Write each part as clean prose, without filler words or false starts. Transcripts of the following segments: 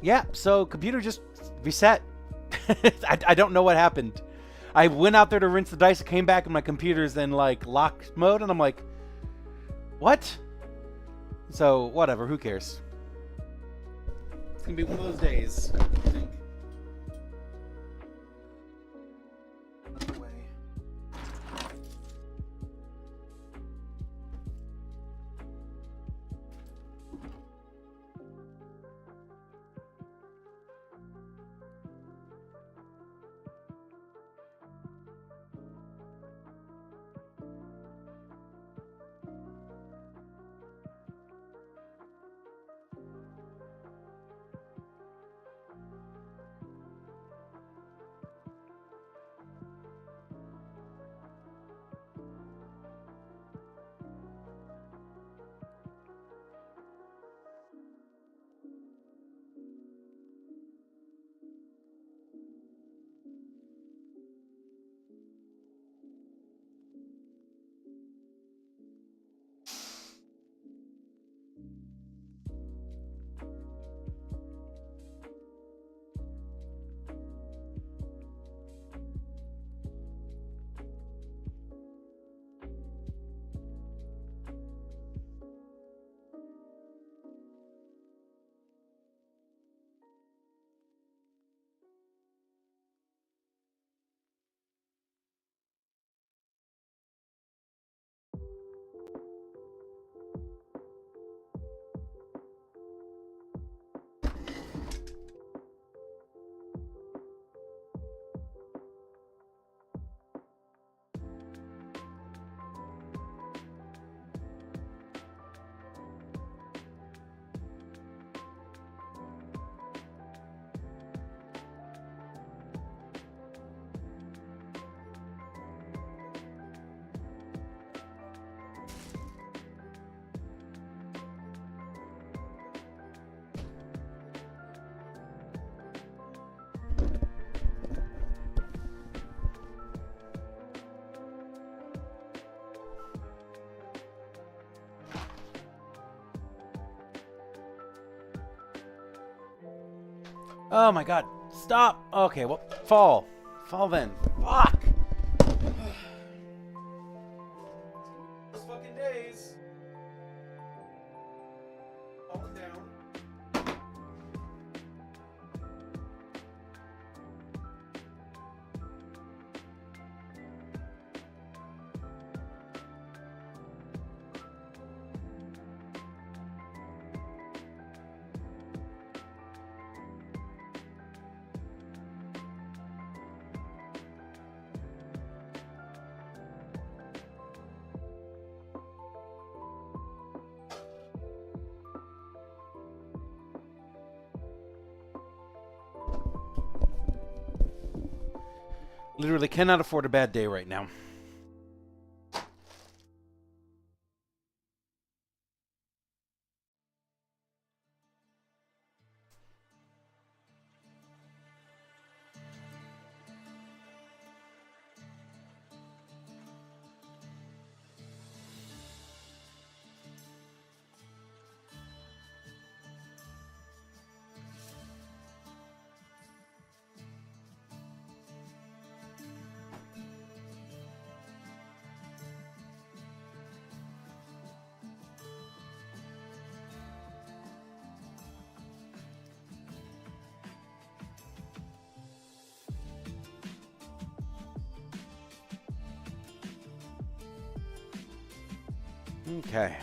Yeah, so computer just reset. I don't know what happened. I went out there to rinse the dice, it came back and my computer's in like lock mode, and I'm like, what? So whatever, who cares? It's gonna be one of those days, I think. Oh my god. Stop. Okay, well, fall. Fall then. Fuck. Those fucking days. Falling down. Literally cannot afford a bad day right now. Okay.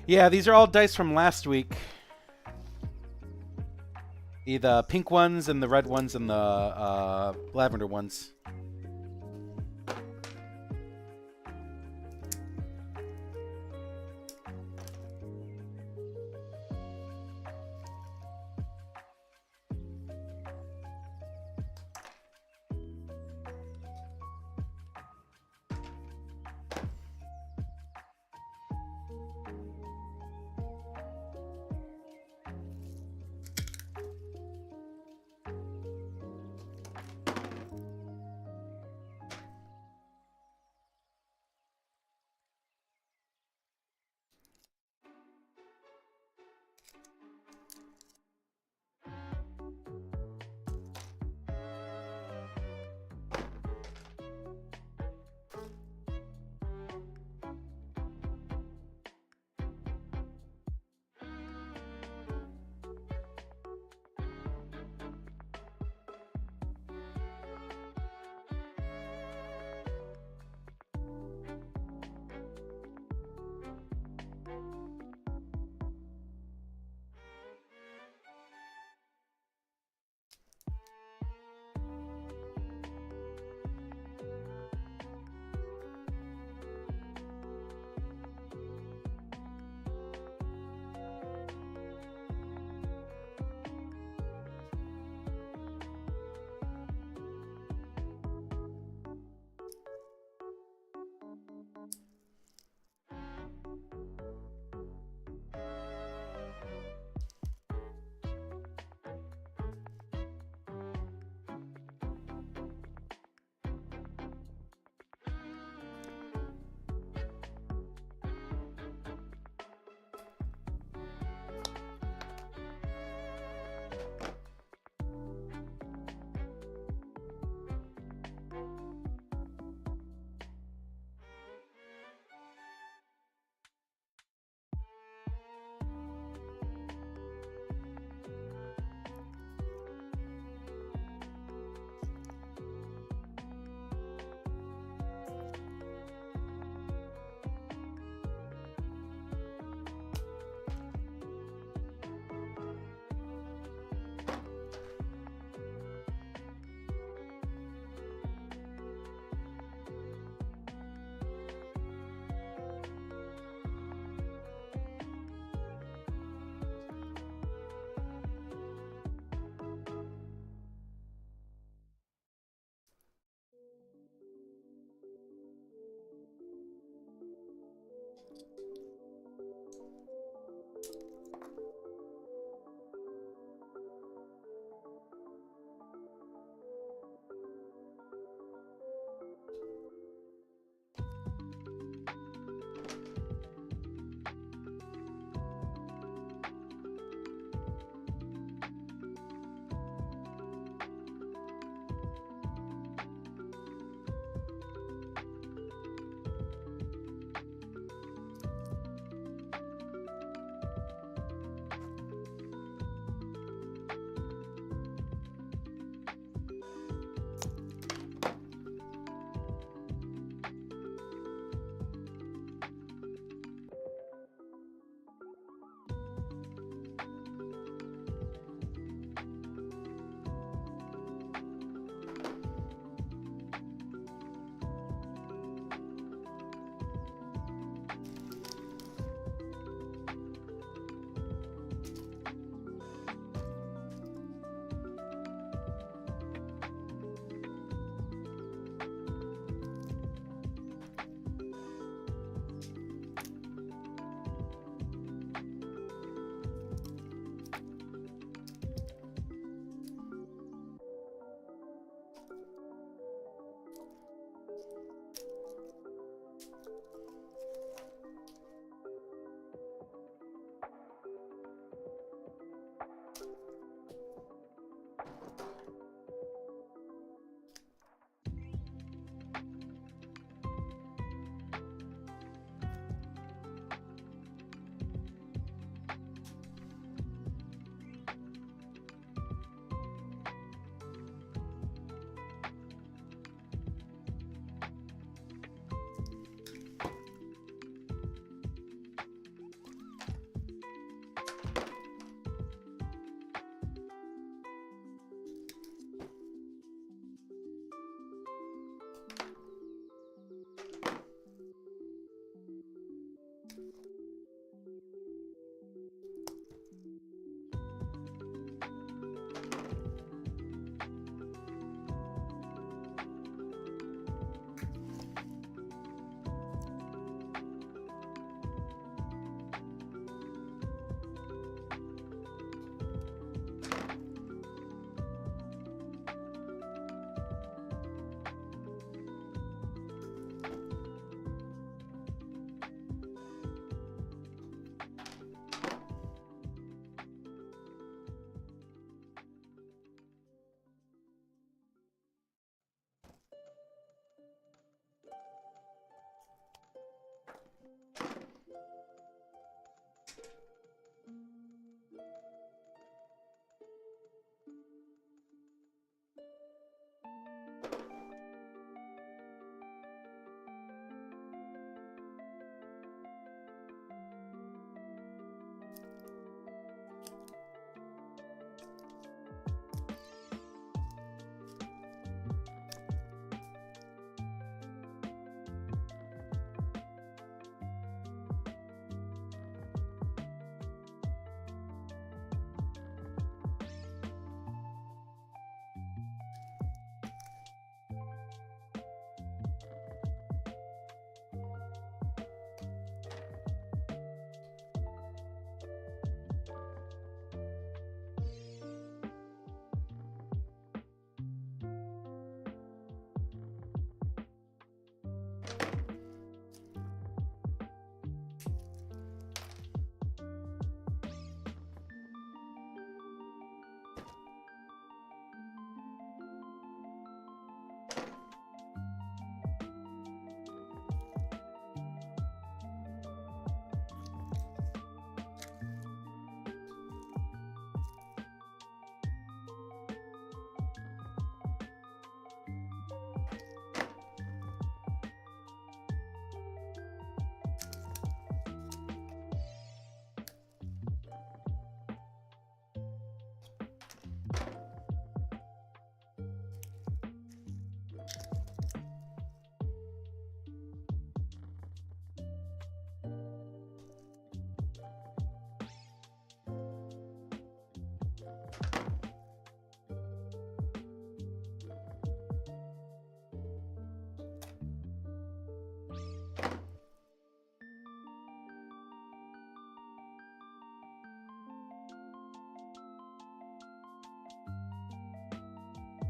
Yeah, these are all dice from last week. The pink ones and the red ones and the lavender ones.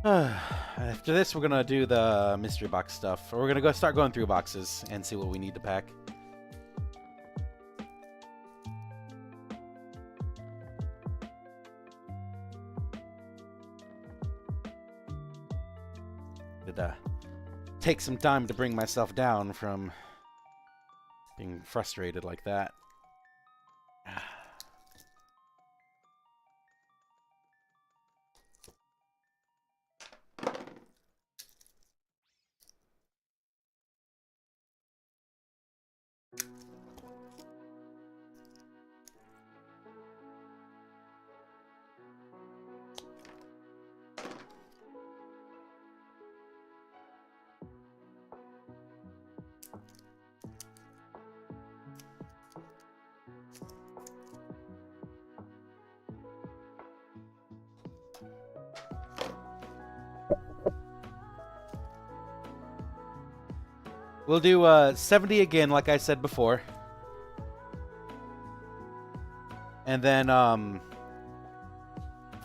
After this, we're gonna do the mystery box stuff. Or we're gonna start going through boxes and see what we need to pack. Did take some time to bring myself down from being frustrated like that. We'll do 70 again, like I said before. And then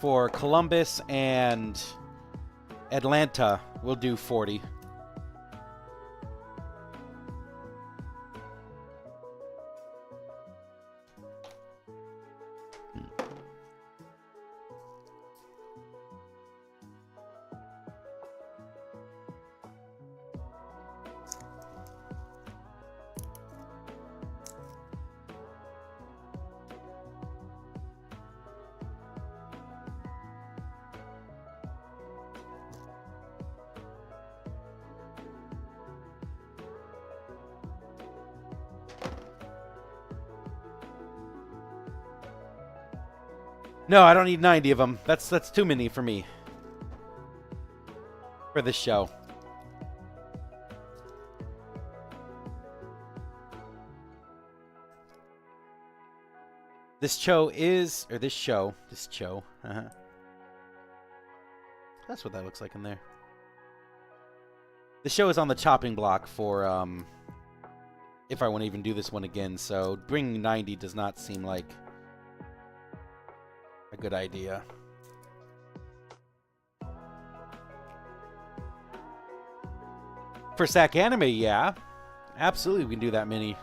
for Columbus and Atlanta, we'll do 40. No, I don't need 90 of them. That's too many for me. For this show. This show. That's what that looks like in there. The show is on the chopping block for, if I want to even do this one again, so bringing 90 does not seem like a good idea. For SAC Anime, yeah. Absolutely, we can do that many.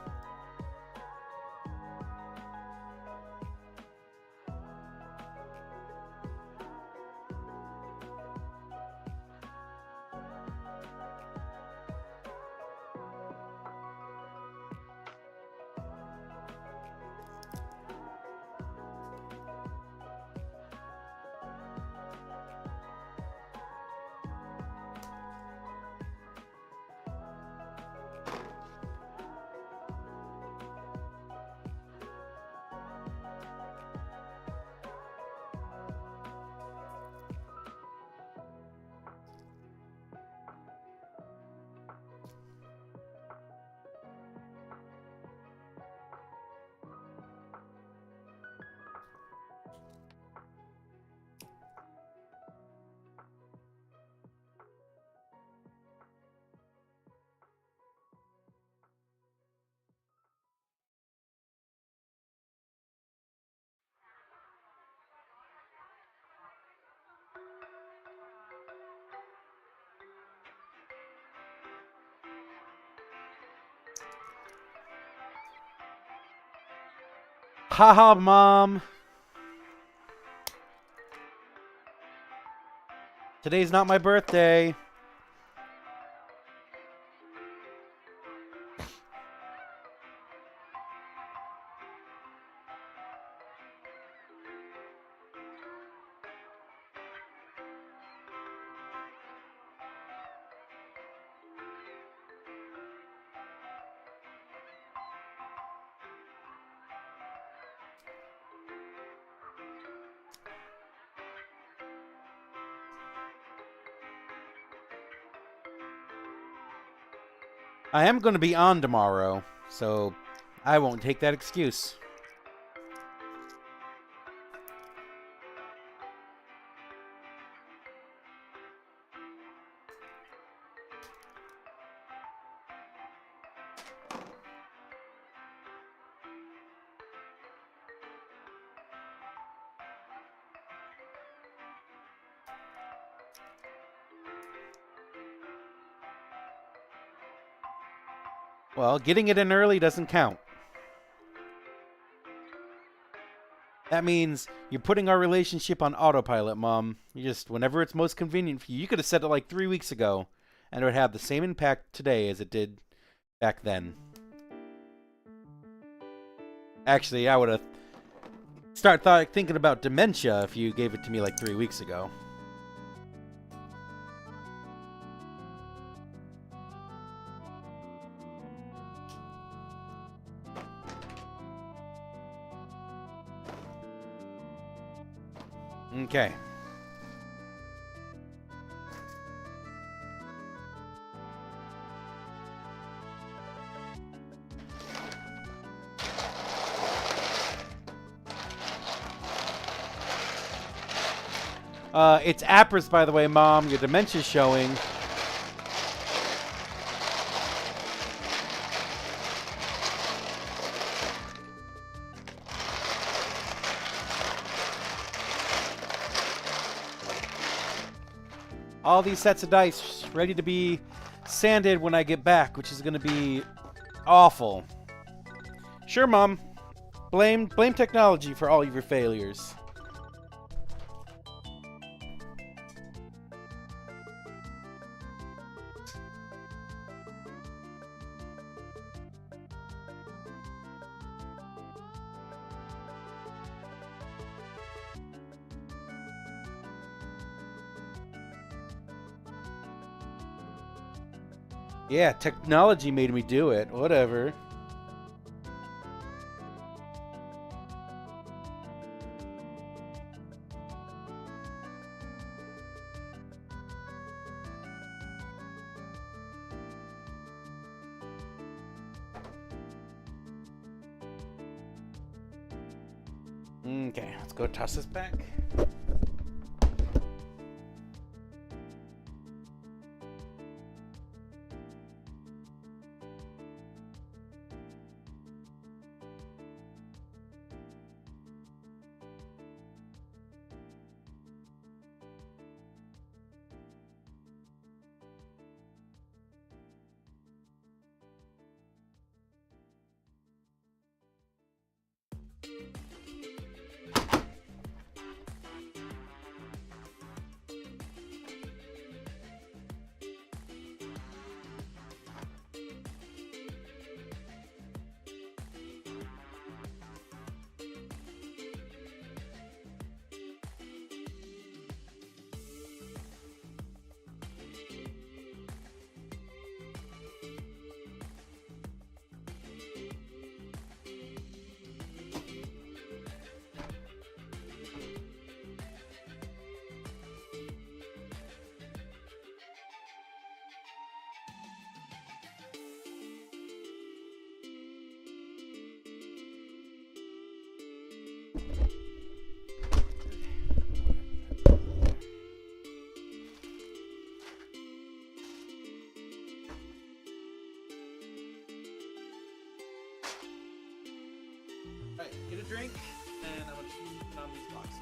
Haha, Mom. Today's not my birthday. I am going to be on tomorrow, so I won't take that excuse. Well, getting it in early doesn't count. That means you're putting our relationship on autopilot, Mom. You just, whenever it's most convenient for you. You could have said it like 3 weeks ago, and it would have the same impact today as it did back then. Actually, I would have thinking about dementia if you gave it to me like 3 weeks ago. Okay. It's Apris, by the way, Mom. Your dementia's showing. All these sets of dice ready to be sanded when I get back, which is going to be awful. Sure, Mom. Blame technology for all of your failures. Yeah, technology made me do it. Whatever. Okay, let's go toss this back. Alright, get a drink, and I want you to put on these boxes.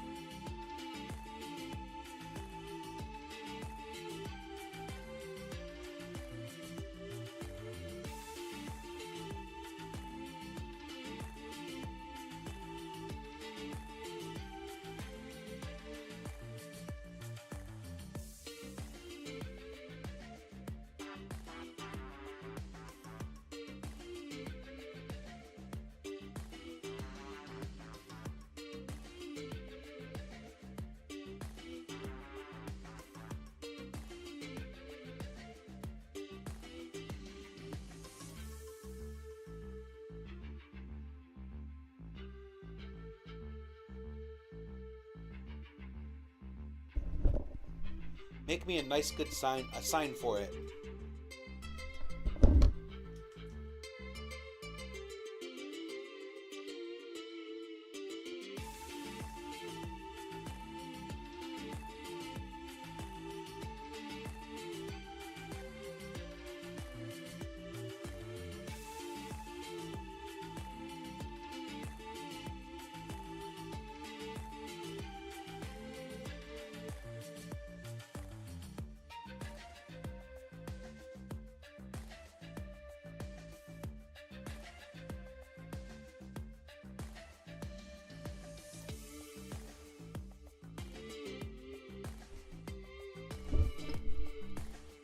Make me a nice good sign for it.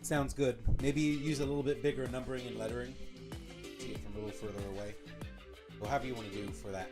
Sounds good. Maybe use a little bit bigger numbering and lettering. See it from a little further away. Or however you want to do for that.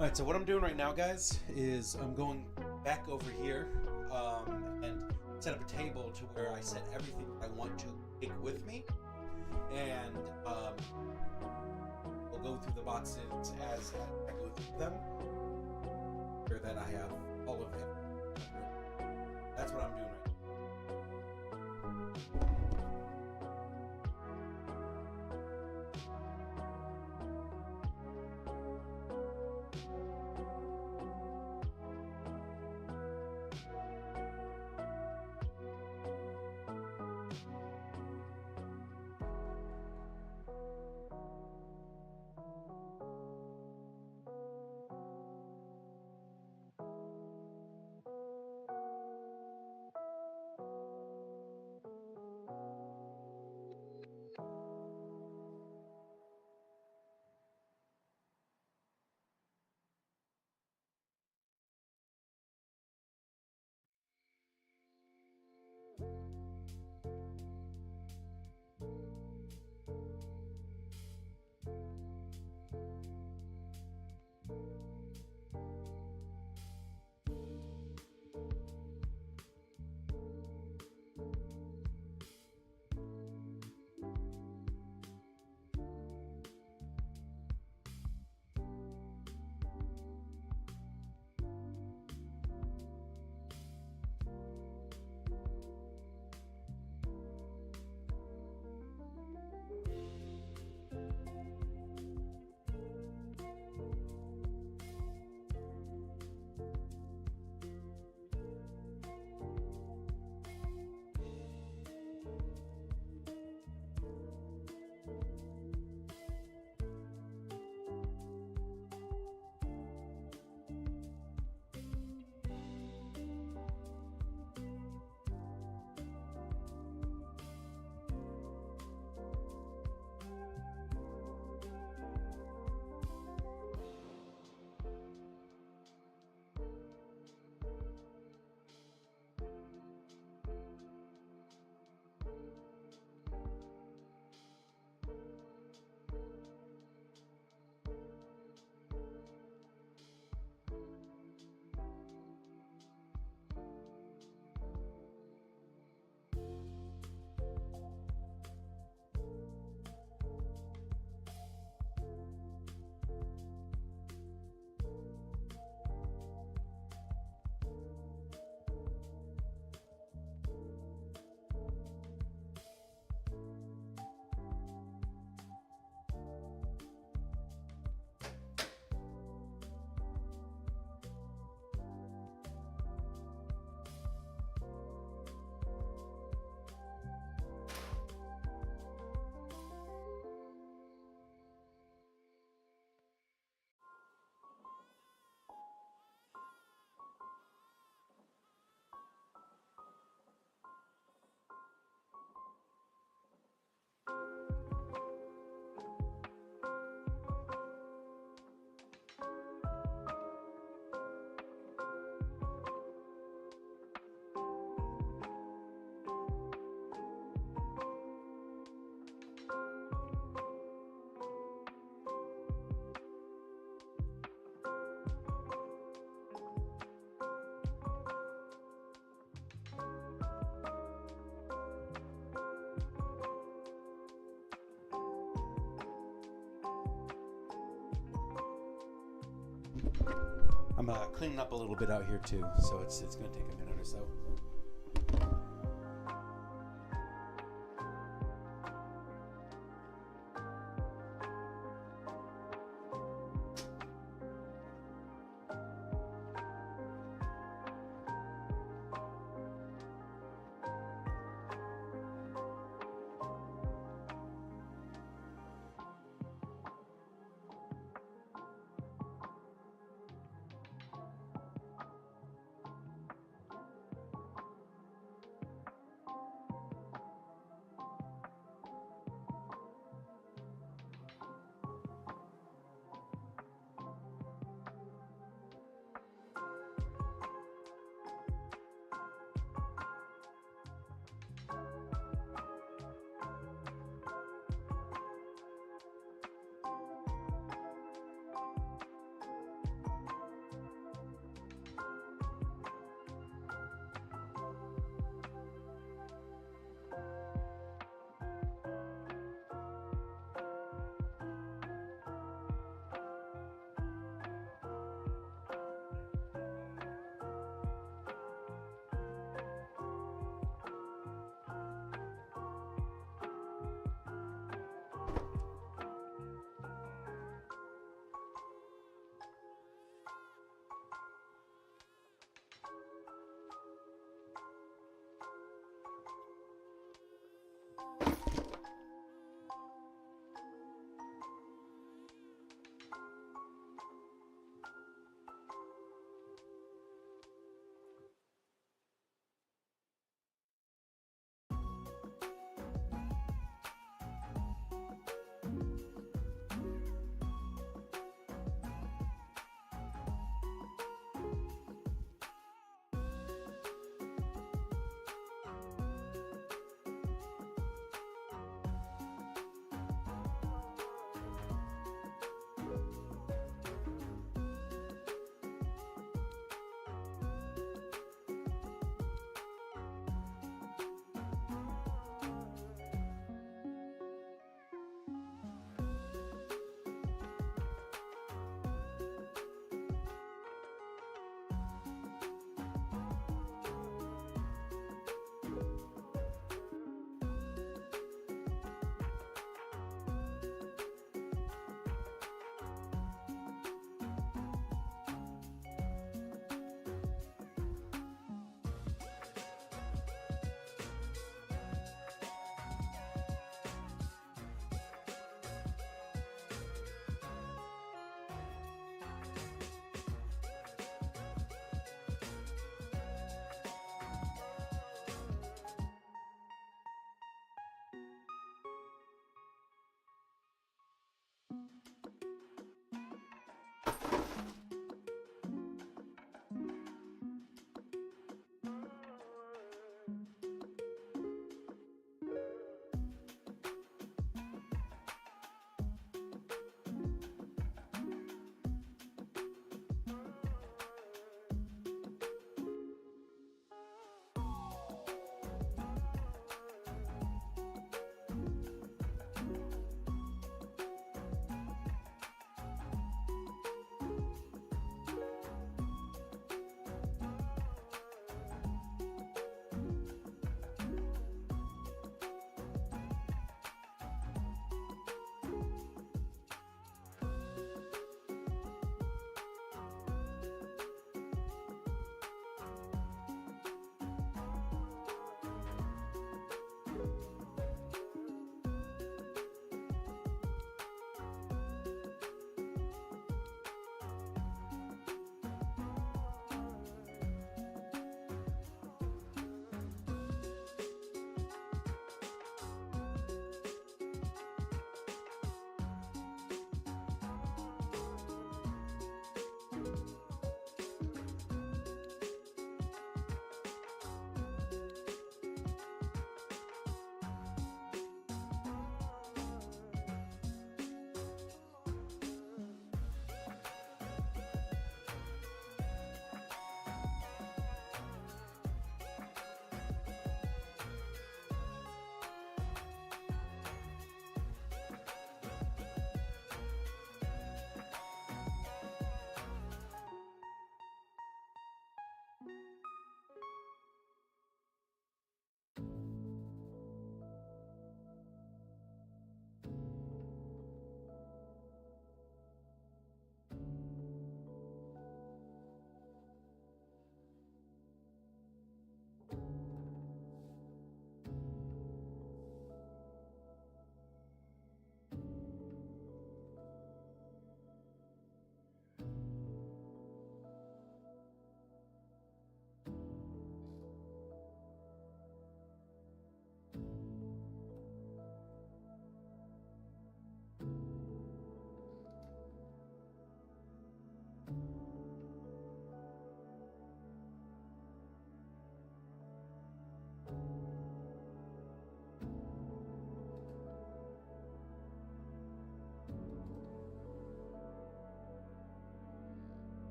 Alright, so what I'm doing right now, guys, is I'm going back over here and set up a table to where I set everything I want to take with me. And we'll go through the boxes as I go through them. Sure that I have all of them. That's what I'm doing right now. I'm cleaning up a little bit out here too, so it's going to take a minute or so.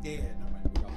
Yeah, no mind. We got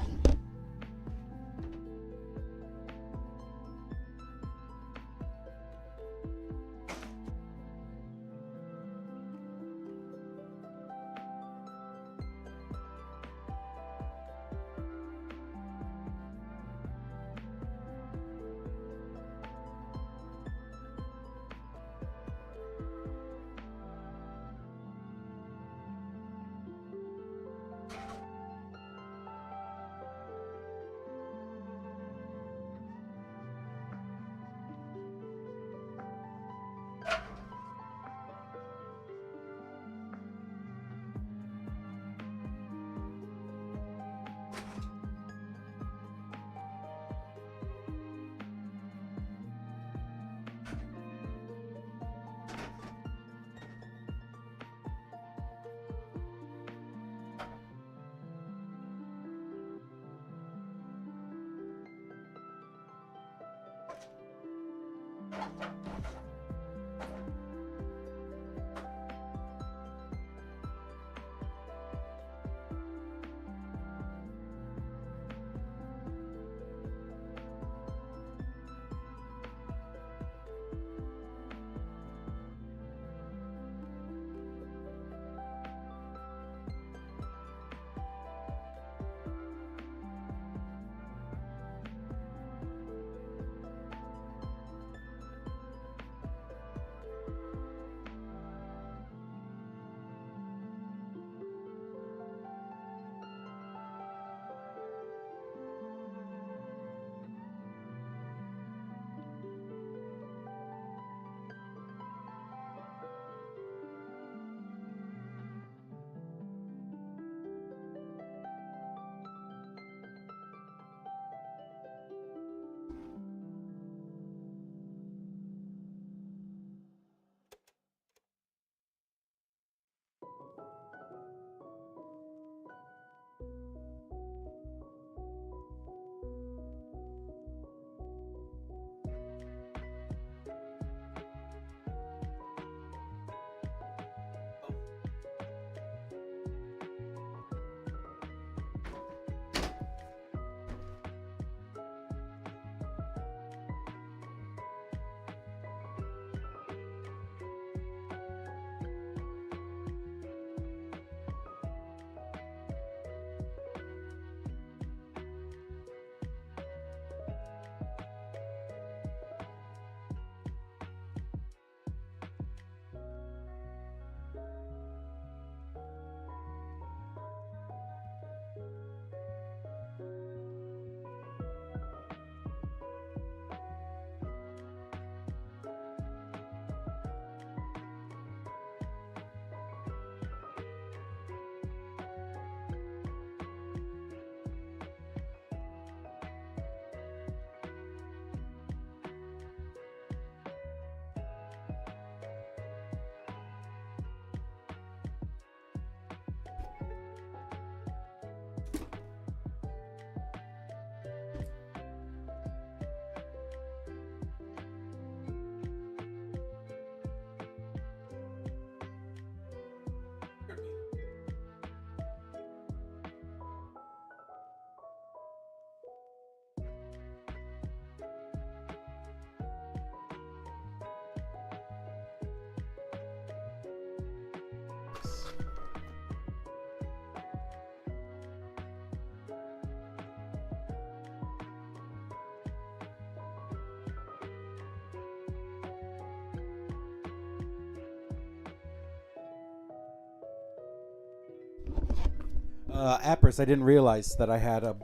Appers, I didn't realize that I had a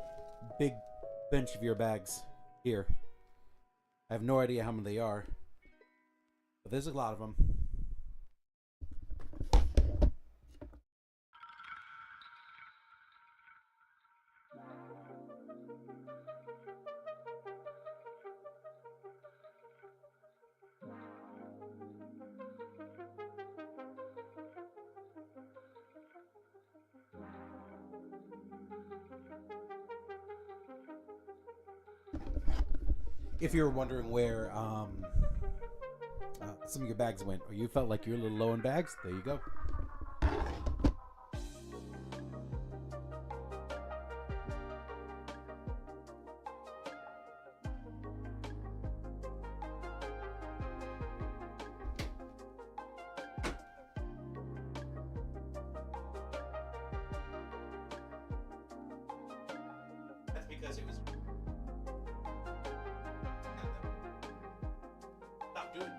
big bench of your bags here. I have no idea how many they are, but there's a lot of them. If you were wondering where some of your bags went, or you felt like you're a little low in bags, there you go. That's because it was. Stop doing it.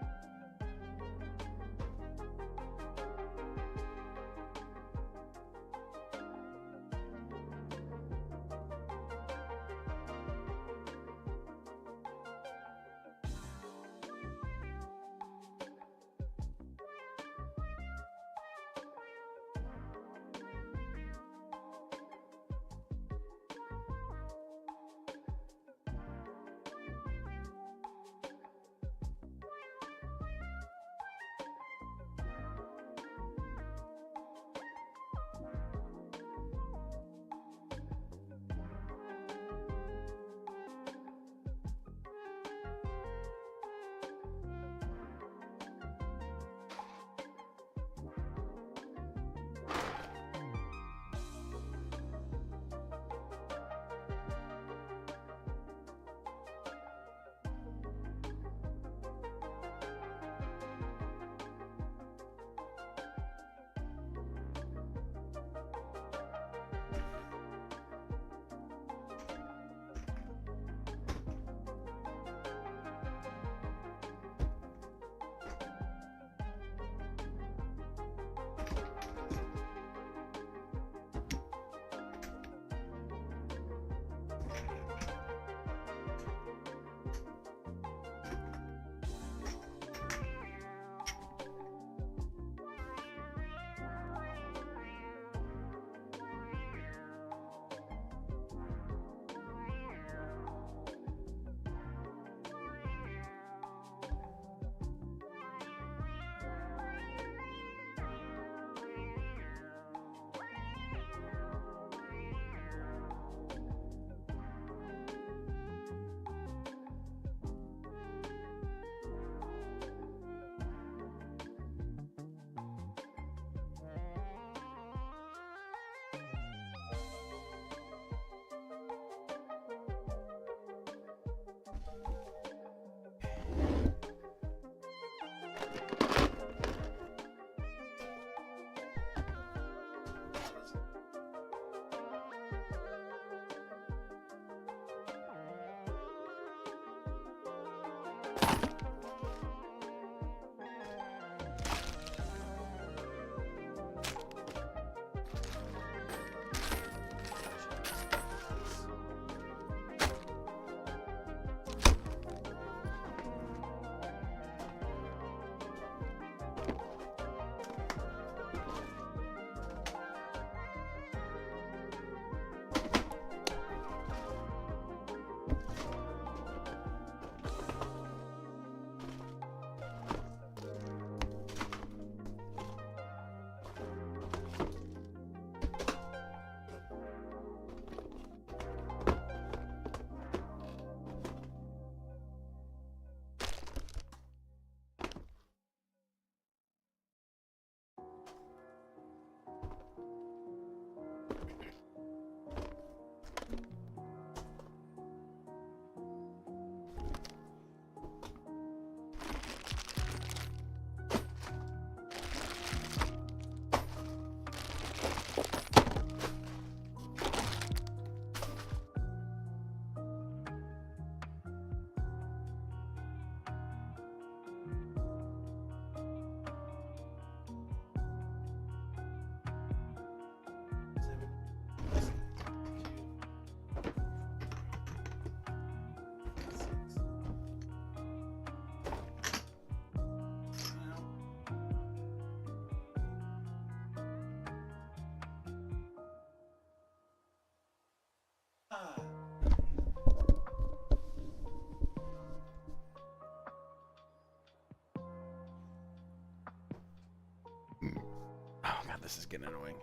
Oh god, this is getting annoying.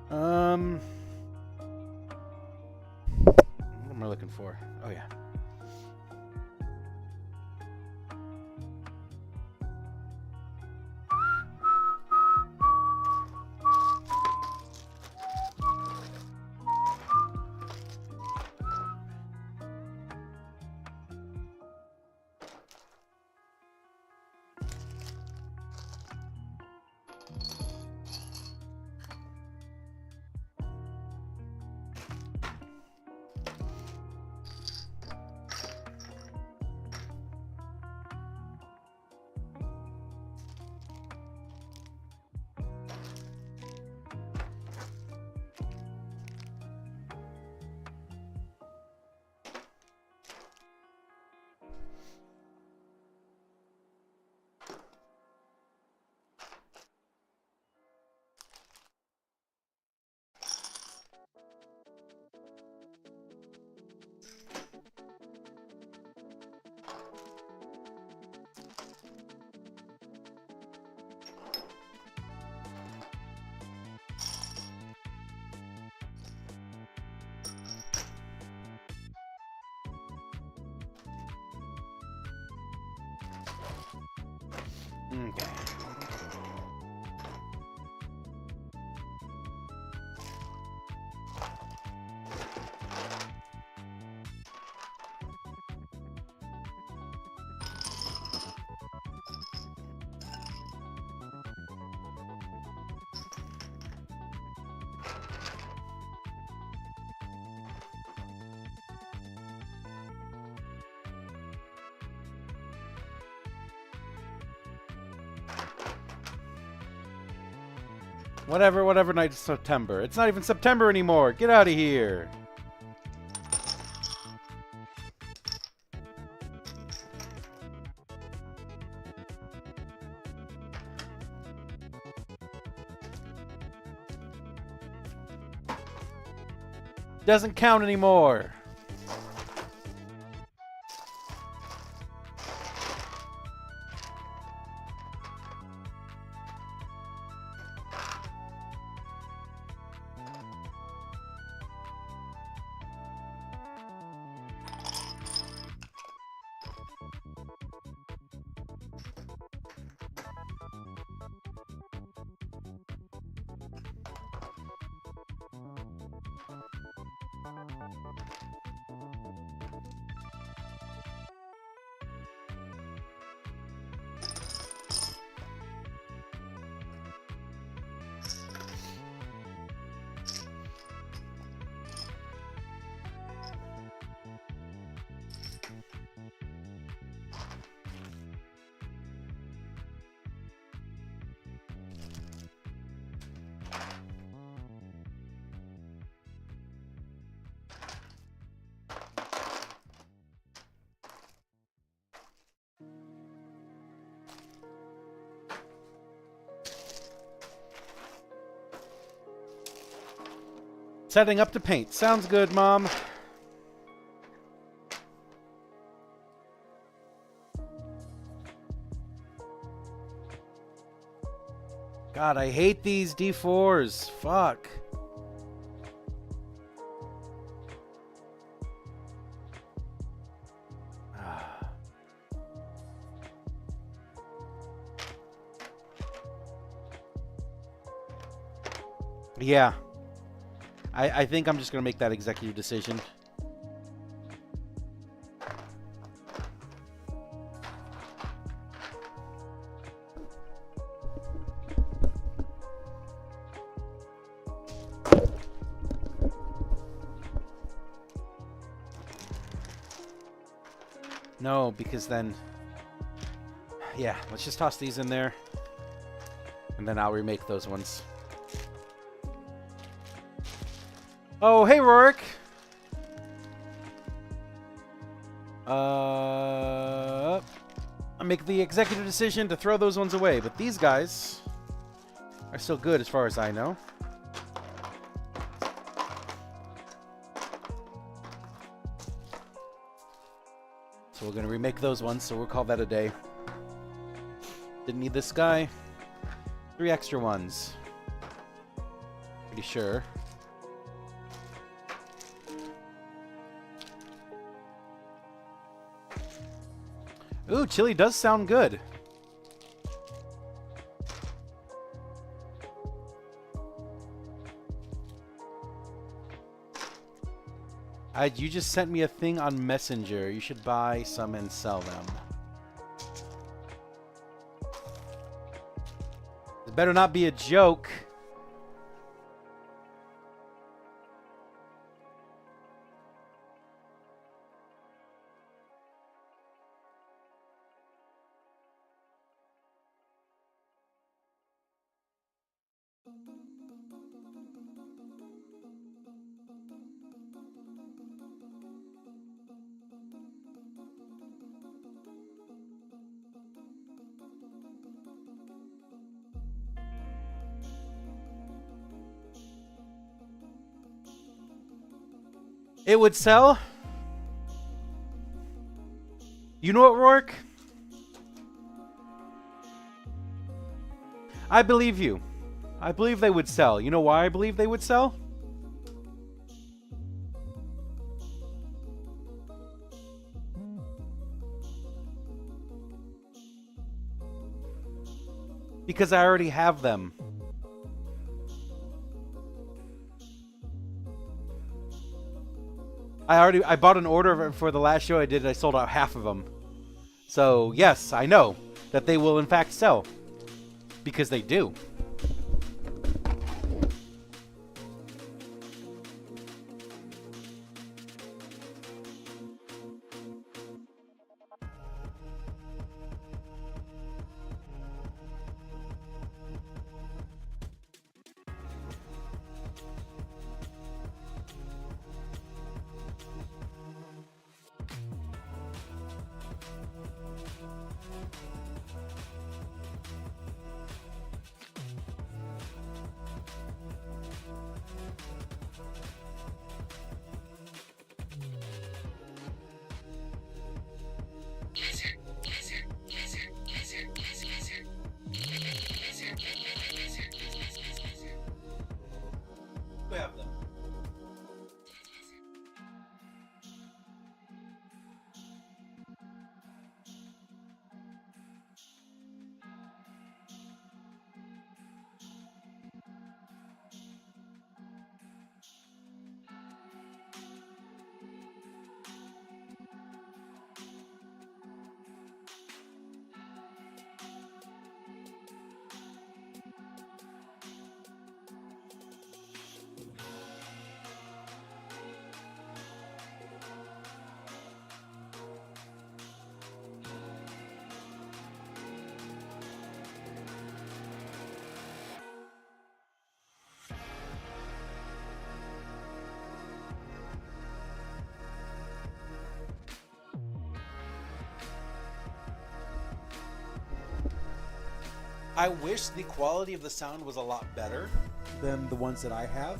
What am I looking for? Oh, yeah. Okay. Whatever night is September. It's not even September anymore. Get out of here. Doesn't count anymore. Setting up to paint. Sounds good, Mom. God, I hate these D4s. Fuck. Yeah. I think I'm just going to make that executive decision. No, because then... Yeah, let's just toss these in there. And then I'll remake those ones. Oh, hey, Rorik! I make the executive decision to throw those ones away, but these guys are still good as far as I know. So we're going to remake those ones, so we'll call that a day. Didn't need this guy. 3 extra ones. Pretty sure. Ooh, chili does sound good. You just sent me a thing on Messenger. You should buy some and sell them. It better not be a joke. It would sell? You know what, Rourke? I believe you. I believe they would sell. You know why I believe they would sell? Because I already have them. I bought an order for the last show I did and I sold out half of them. So, yes, I know that they will in fact sell. Because they do. I wish the quality of the sound was a lot better than the ones that I have.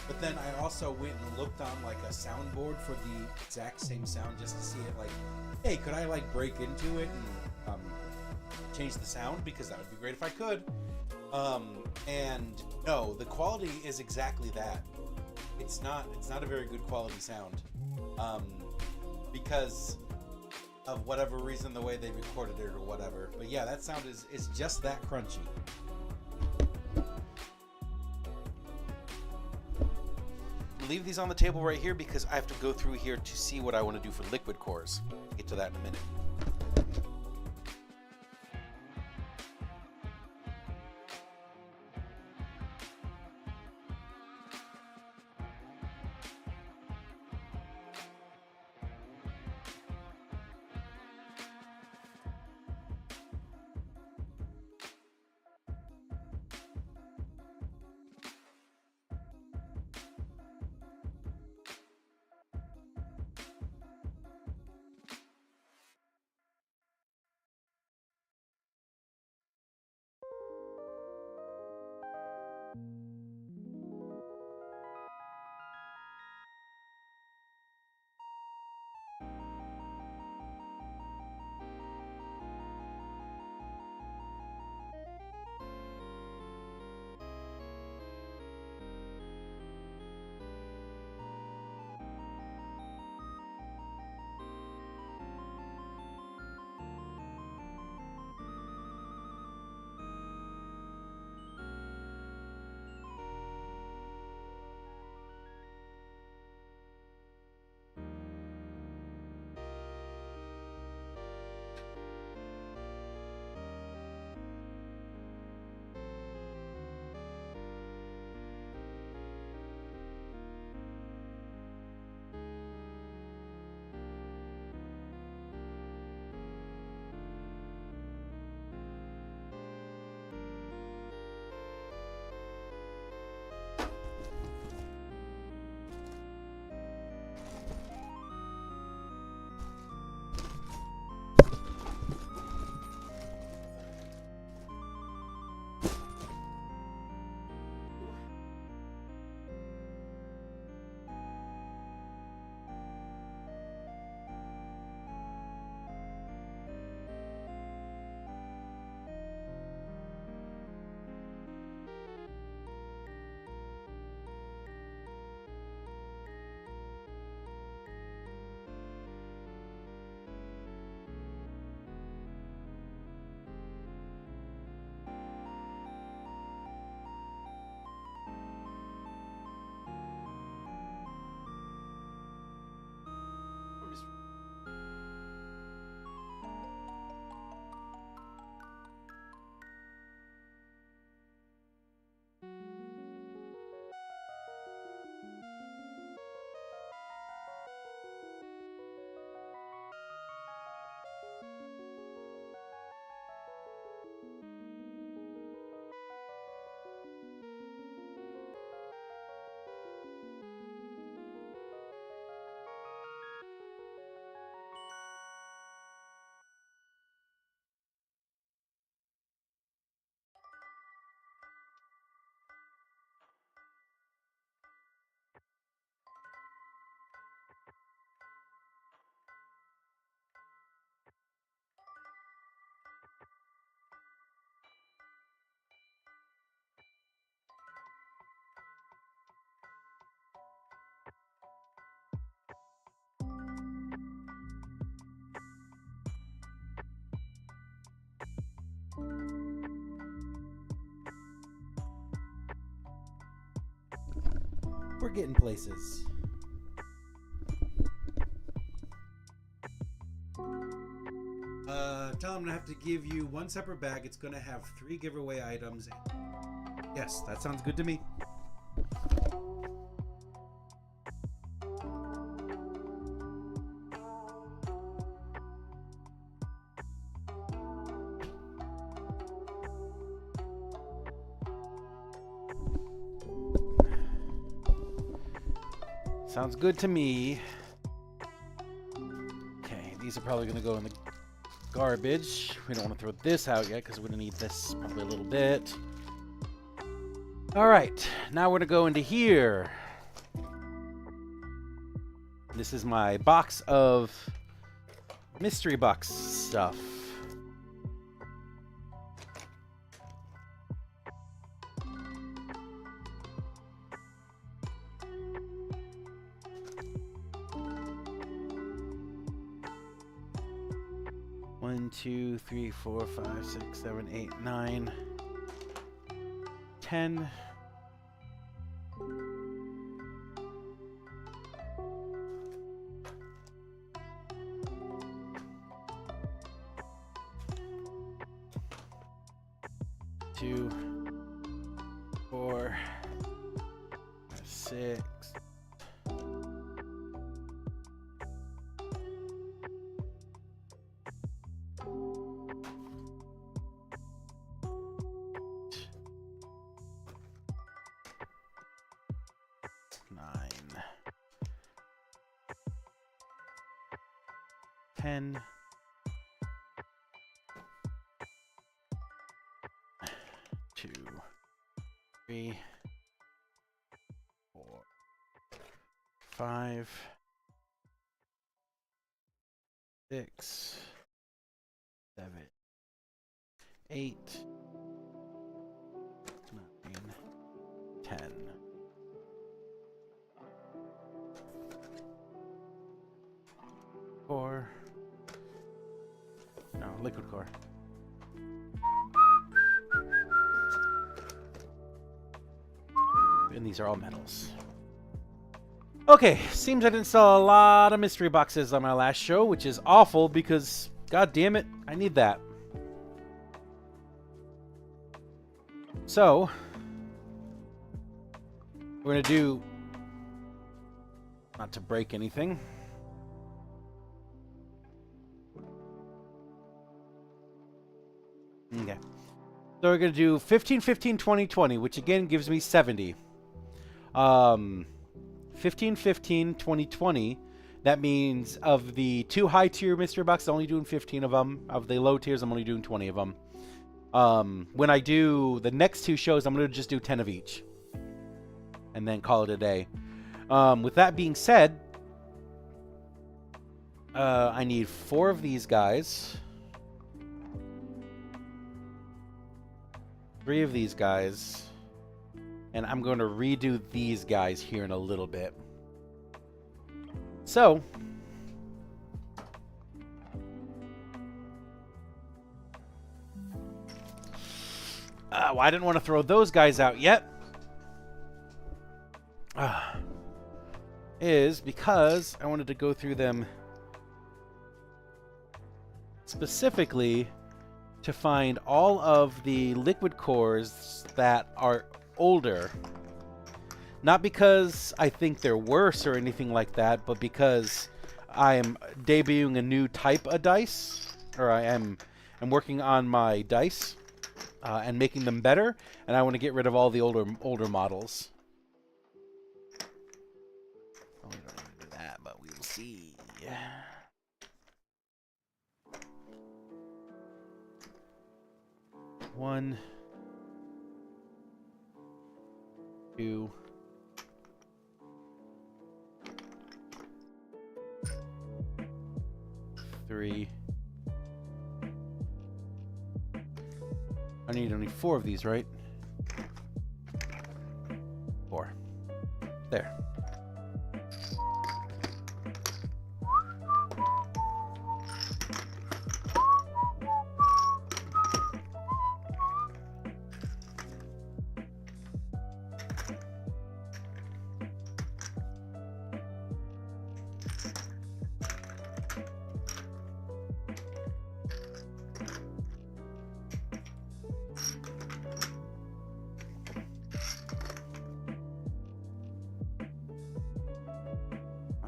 But then I also went and looked on like a soundboard for the exact same sound just to see it like, hey, could I like break into it and change the sound? Because that would be great if I could. And no, the quality is exactly that. It's not a very good quality sound. Because of whatever reason, the way they recorded it or whatever. But yeah, that sound is just that crunchy. Leave these on the table right here because I have to go through here to see what I want to do for liquid cores. Get to that in a minute. we're getting places. Tell them I'm gonna have to give you one separate bag. It's gonna have 3 giveaway items. Yes, that sounds good to me. Sounds good to me. Okay, these are probably gonna go in the garbage. We don't want to throw this out yet because we're going to need this probably a little bit. Alright, now we're going to go into here. This is my box of mystery box stuff. One, 2, 3, 4, 5, 6, 7, 8, 9, 10. Two, 4, 6. 10. 2, 3, 4, 5, 6, 7, 8, 9, 10. Core. No, liquid core. And these are all metals. Okay, seems I didn't sell a lot of mystery boxes on my last show, which is awful because, god damn it, I need that. So, we're gonna do, not to break anything. Okay. So we're going to do 15, 15, 20, 20, which again gives me 70. 15, 15, 20, 20. That means of the 2 high tier mystery boxes, I'm only doing 15 of them. Of the low tiers, I'm only doing 20 of them. When I do the next 2 shows, I'm going to just do 10 of each. And then call it a day. With that being said, I need 4 of these guys. 3 of these guys, and I'm going to redo these guys here in a little bit. So, well, I didn't want to throw those guys out yet. Is because I wanted to go through them specifically to find all of the liquid cores that are older. Not because I think they're worse or anything like that, but because I am debuting a new type of dice, or I'm working on my dice and making them better, and I want to get rid of all the older models. Oh, we don't want to do that, but we will see. 1, 2, 3. I need only 4 of these, right? 4. There.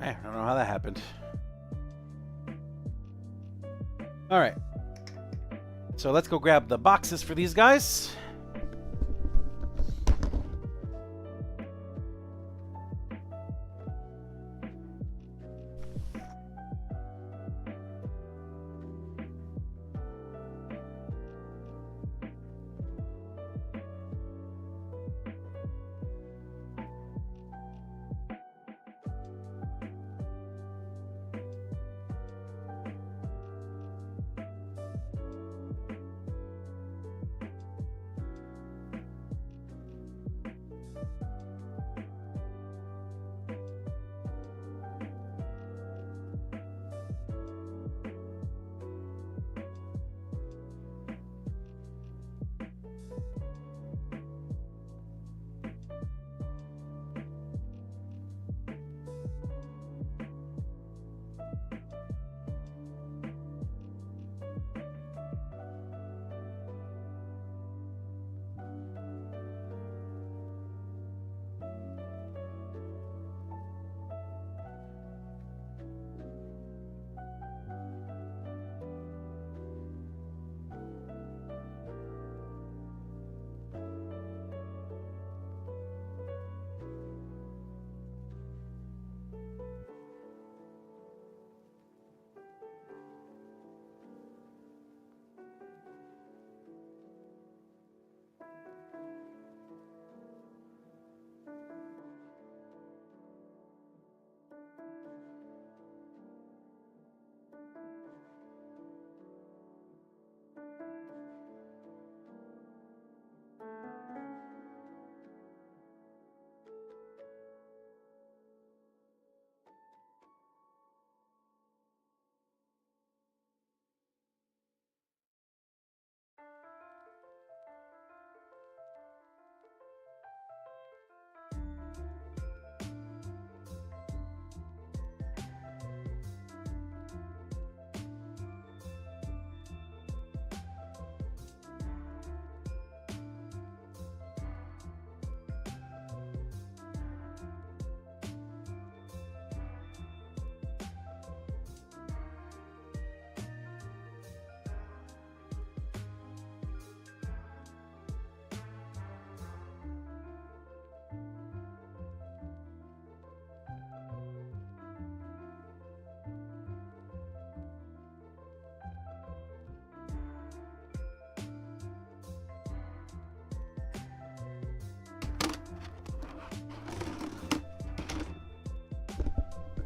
I don't know how that happened. All right. So let's go grab the boxes for these guys.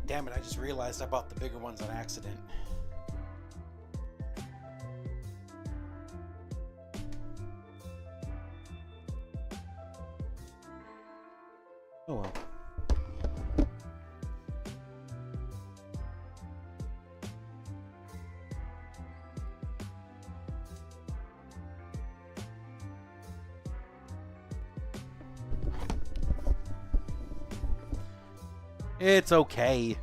Damn it, I just realized I bought the bigger ones on accident. Oh well. It's okay.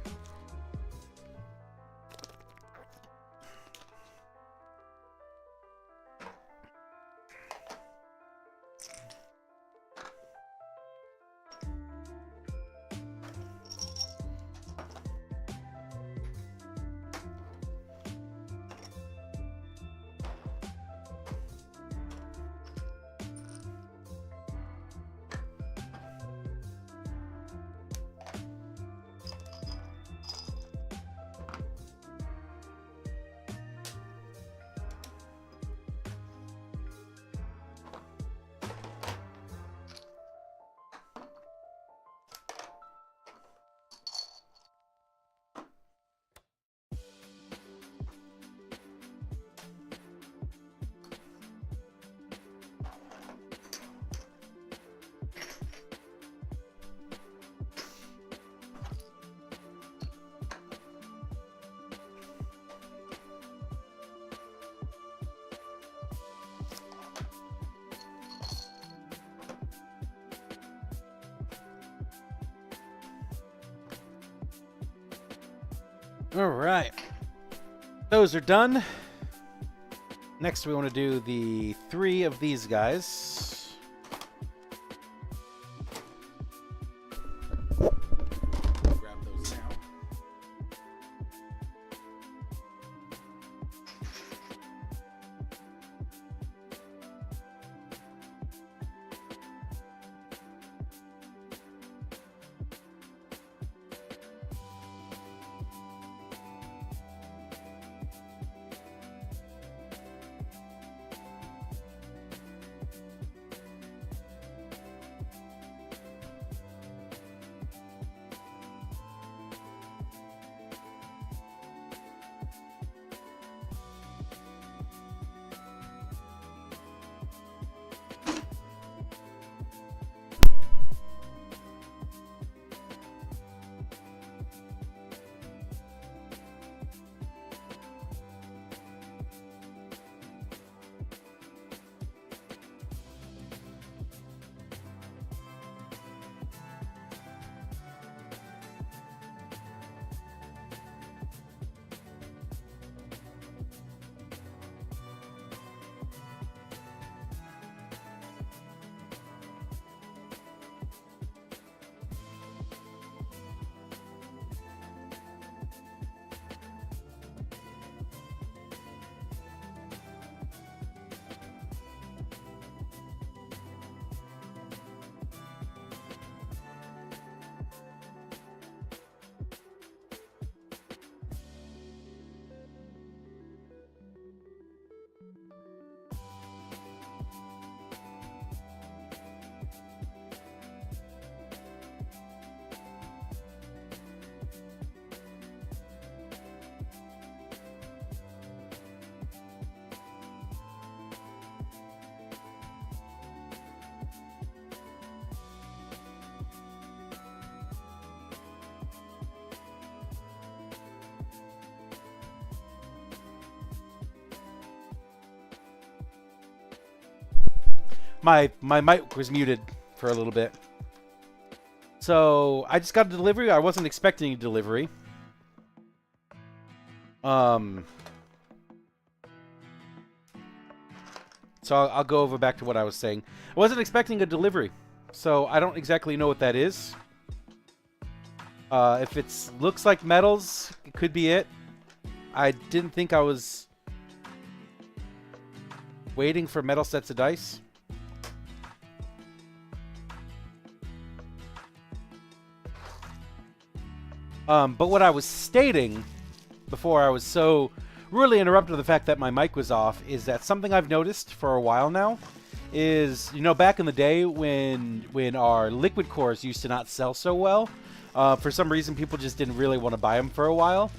All right, those are done. Next, we want to do the 3 of these guys. Grab those now. My mic was muted for a little bit. So I just got a delivery. I wasn't expecting a delivery. So I'll go over back to what I was saying. I wasn't expecting a delivery, so I don't exactly know what that is. If it looks like metals, it could be it. I didn't think I was waiting for metal sets of dice. But what I was stating before I was so rudely interrupted the fact that my mic was off is that something I've noticed for a while now is, you know, back in the day when our liquid cores used to not sell so well, for some reason people just didn't really want to buy them for a while.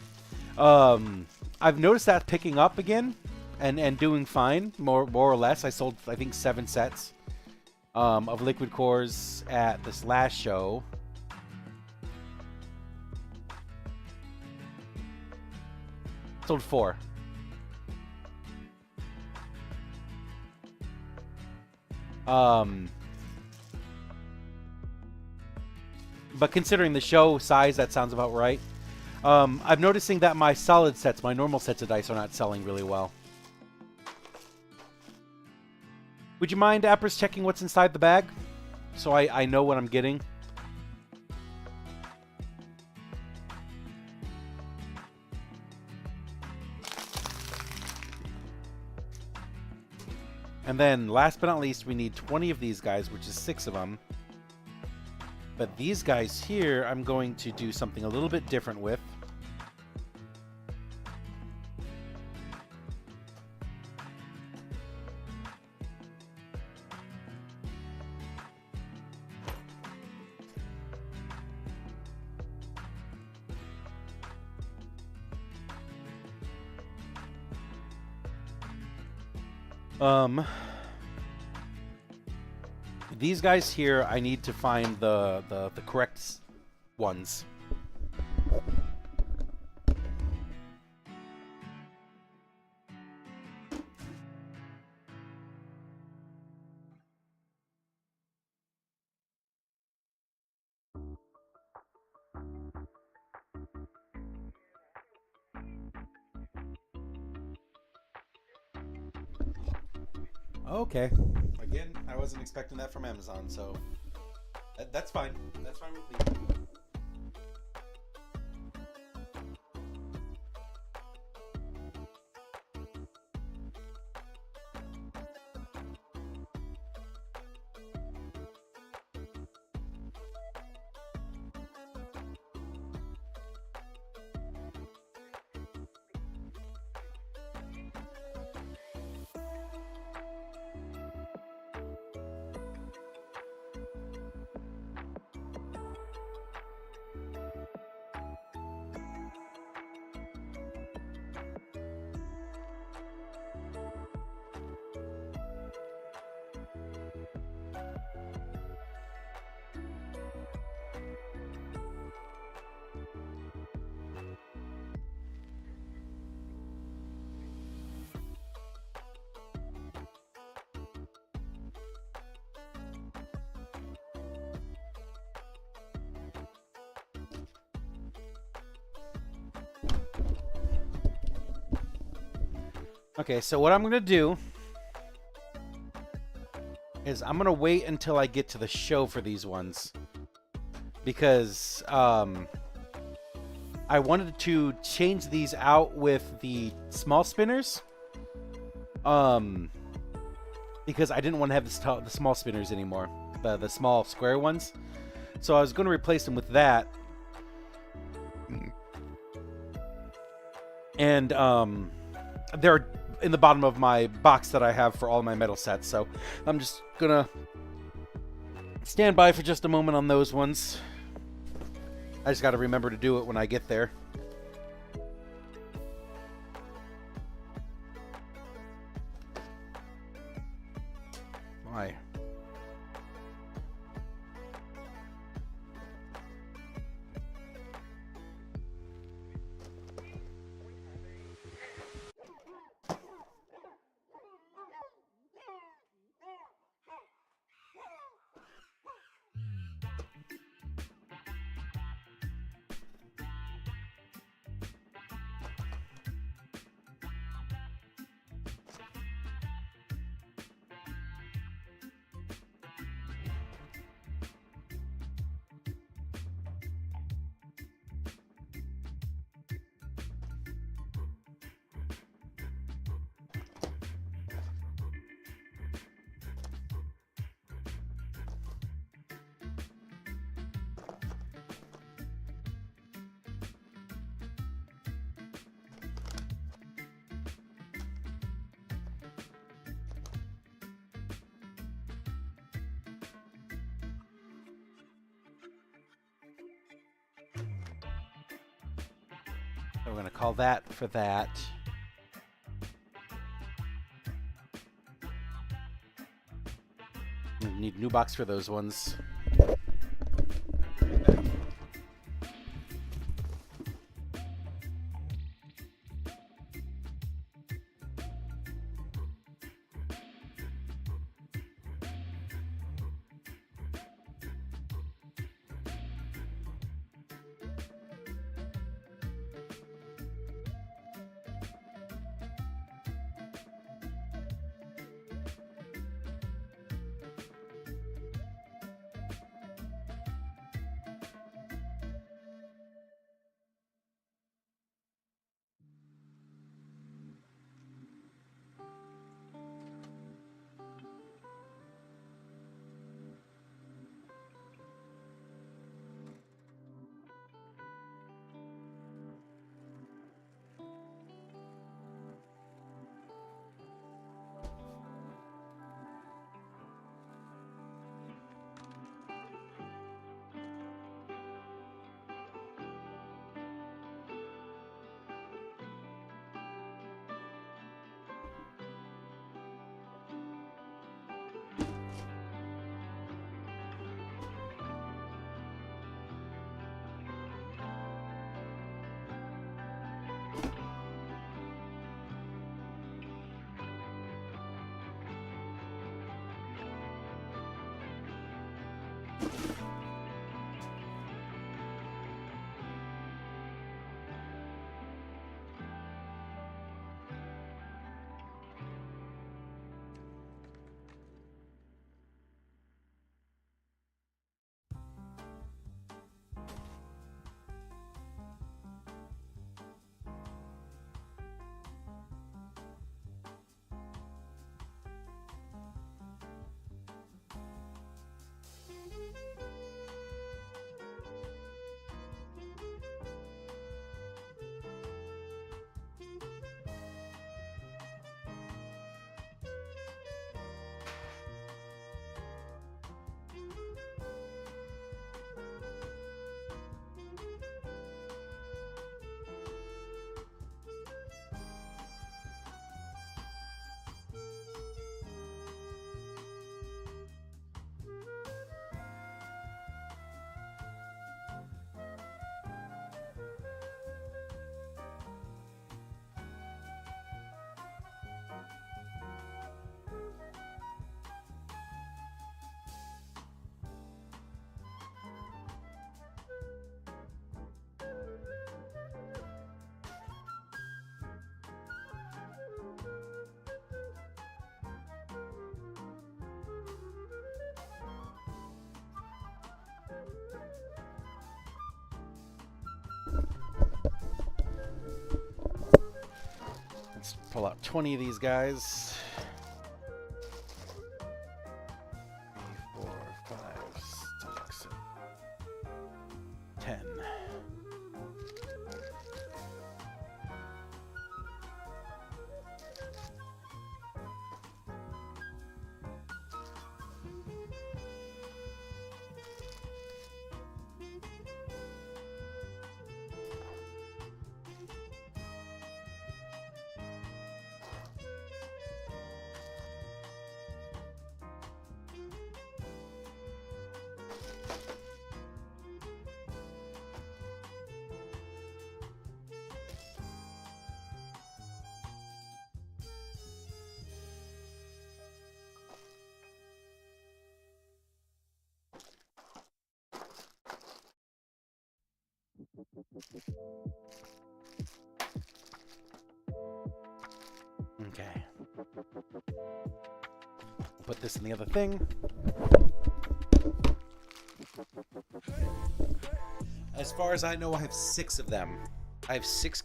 I've noticed that picking up again and doing fine, more or less. I sold, I think, 7 sets of liquid cores at this last show. Sold 4. But considering the show size, that sounds about right. I'm noticing that my solid sets, my normal sets of dice, are not selling really well. Would you mind, Apris, checking what's inside the bag? So I know what I'm getting. And then, last but not least, we need 20 of these guys, which is 6 of them. But these guys here, I'm going to do something a little bit different with. These guys here, I need to find the correct ones. Okay. Again, I wasn't expecting that from Amazon, so that's fine. That's fine with me. Okay, so what I'm going to do is I'm going to wait until I get to the show for these ones. Because I wanted to change these out with the small spinners. Because I didn't want to have the small spinners anymore. The small square ones. So I was going to replace them with that. And they're in the bottom of my box that I have for all my metal sets. So I'm just going to stand by for just a moment on those ones. I just got to remember to do it when I get there. Why? So we're going to call that for that. We need new box for those ones. Let's pull out 20 of these guys. 3, 4, 5, 6, 10. Okay. Put this in the other thing. As far as I know, I have 6 of them. I have 6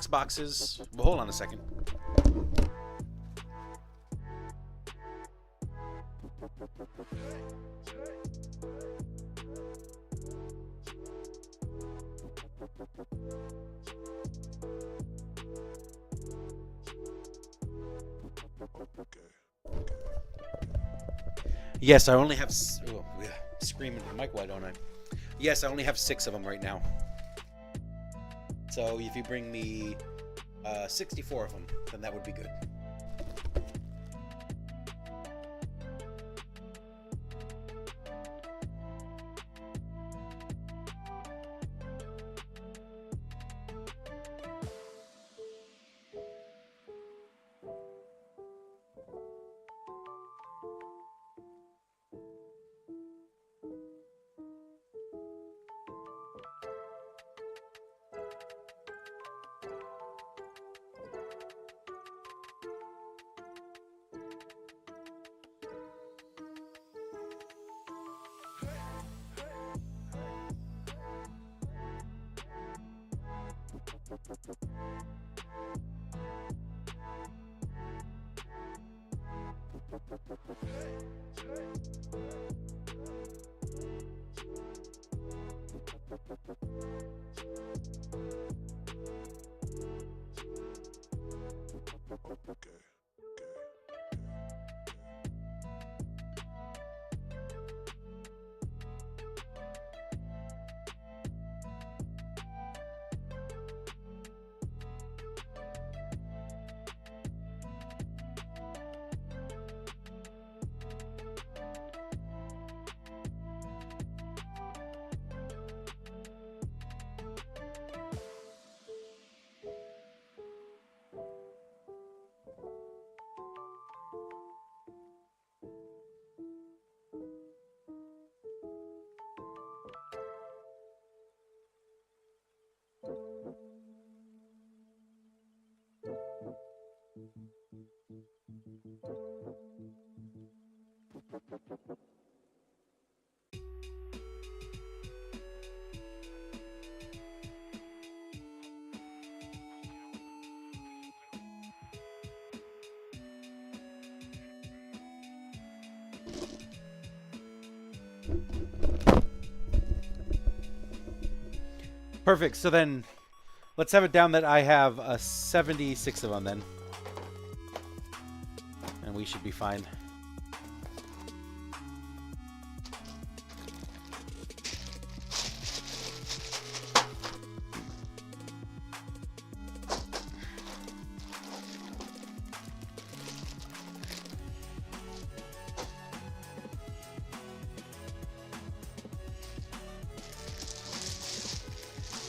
boxes. Well, hold on a second. Yes, I only have. Oh, yeah, screaming to the mic, why don't I? Yes, I only have 6 of them right now. So if you bring me 64 of them, then that would be good. Perfect. So then let's have it down that I have 76 of them then. And we should be fine.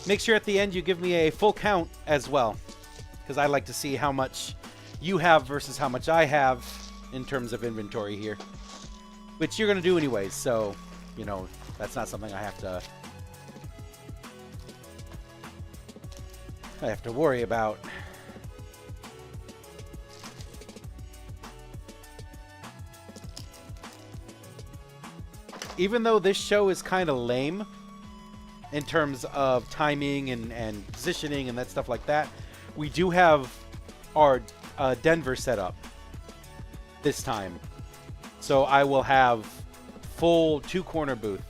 Make sure at the end you give me a full count as well, because I like to see how much you have versus how much I have in terms of inventory here, which you're going to do anyways, so, you know, that's not something I have to worry about. Even though this show is kind of lame in terms of timing and positioning and that stuff like that, we do have our Denver set up this time. So I will have full 2-corner booth.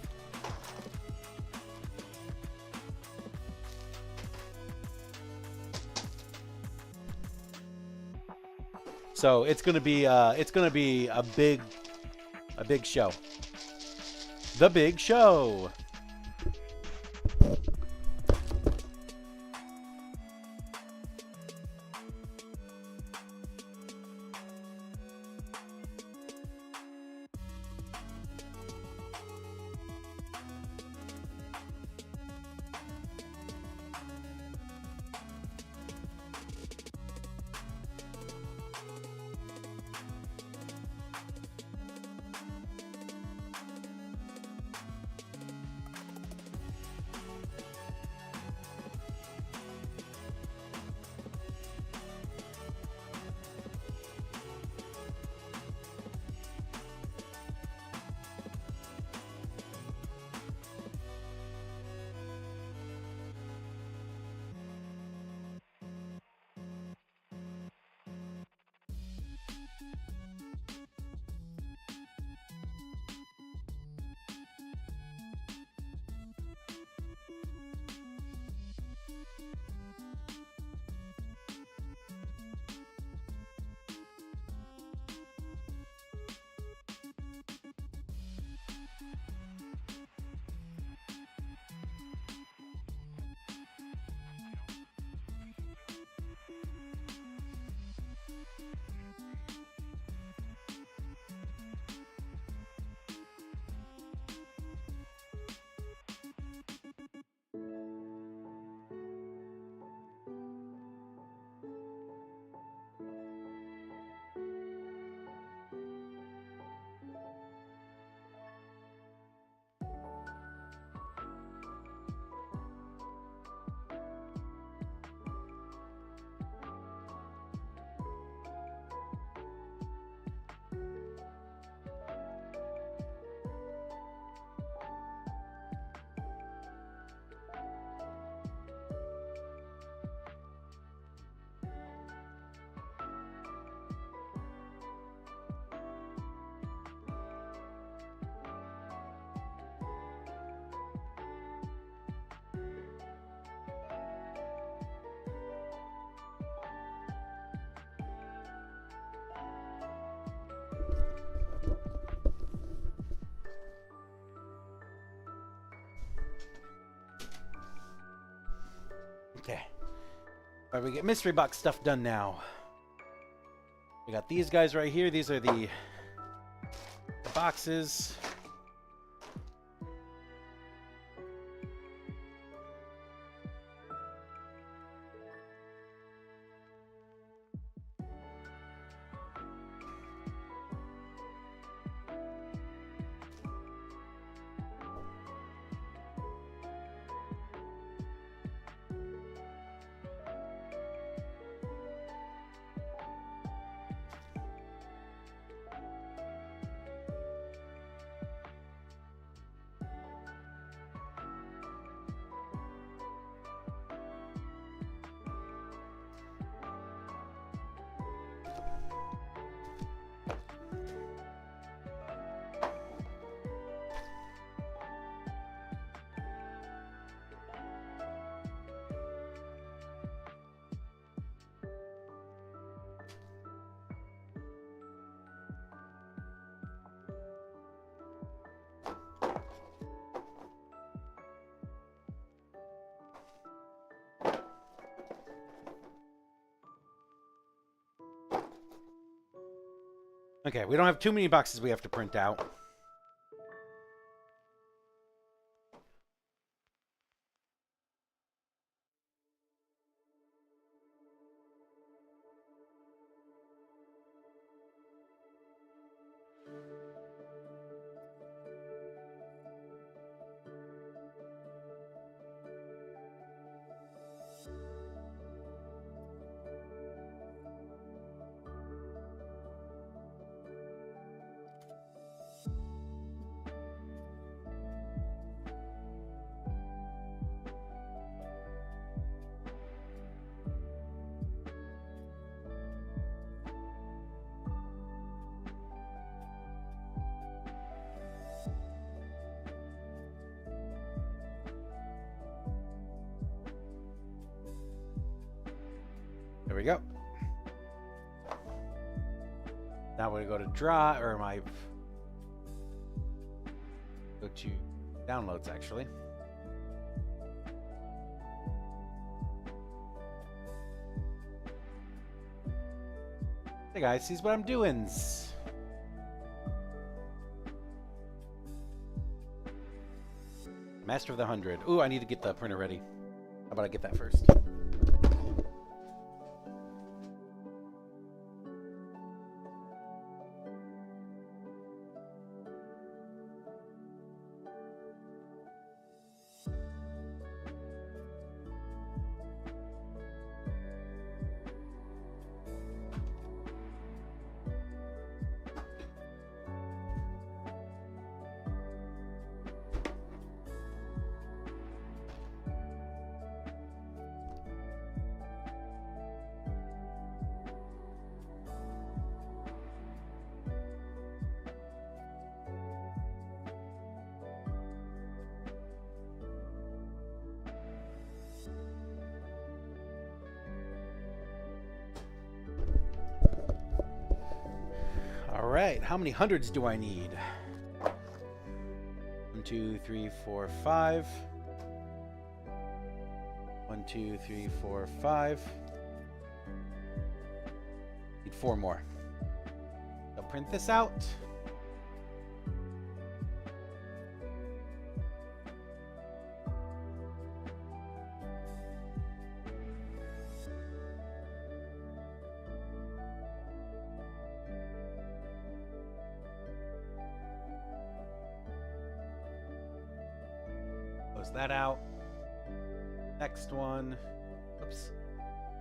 So it's gonna be a big show. The big show. Okay. All right, we get mystery box stuff done now. We got these guys right here. These are the boxes. Okay, we don't have too many boxes we have to print out. There we go. Now we go to draw, or go to downloads actually. Hey guys, see what I'm doing. Master of the 100. Ooh, I need to get the printer ready. How about I get that first? Alright, how many hundreds do I need? 1, 2, 3, 4, 5. 1, 2, 3, 4, 5. Need 4 more. I'll print this out. Close that out. Next one. Oops.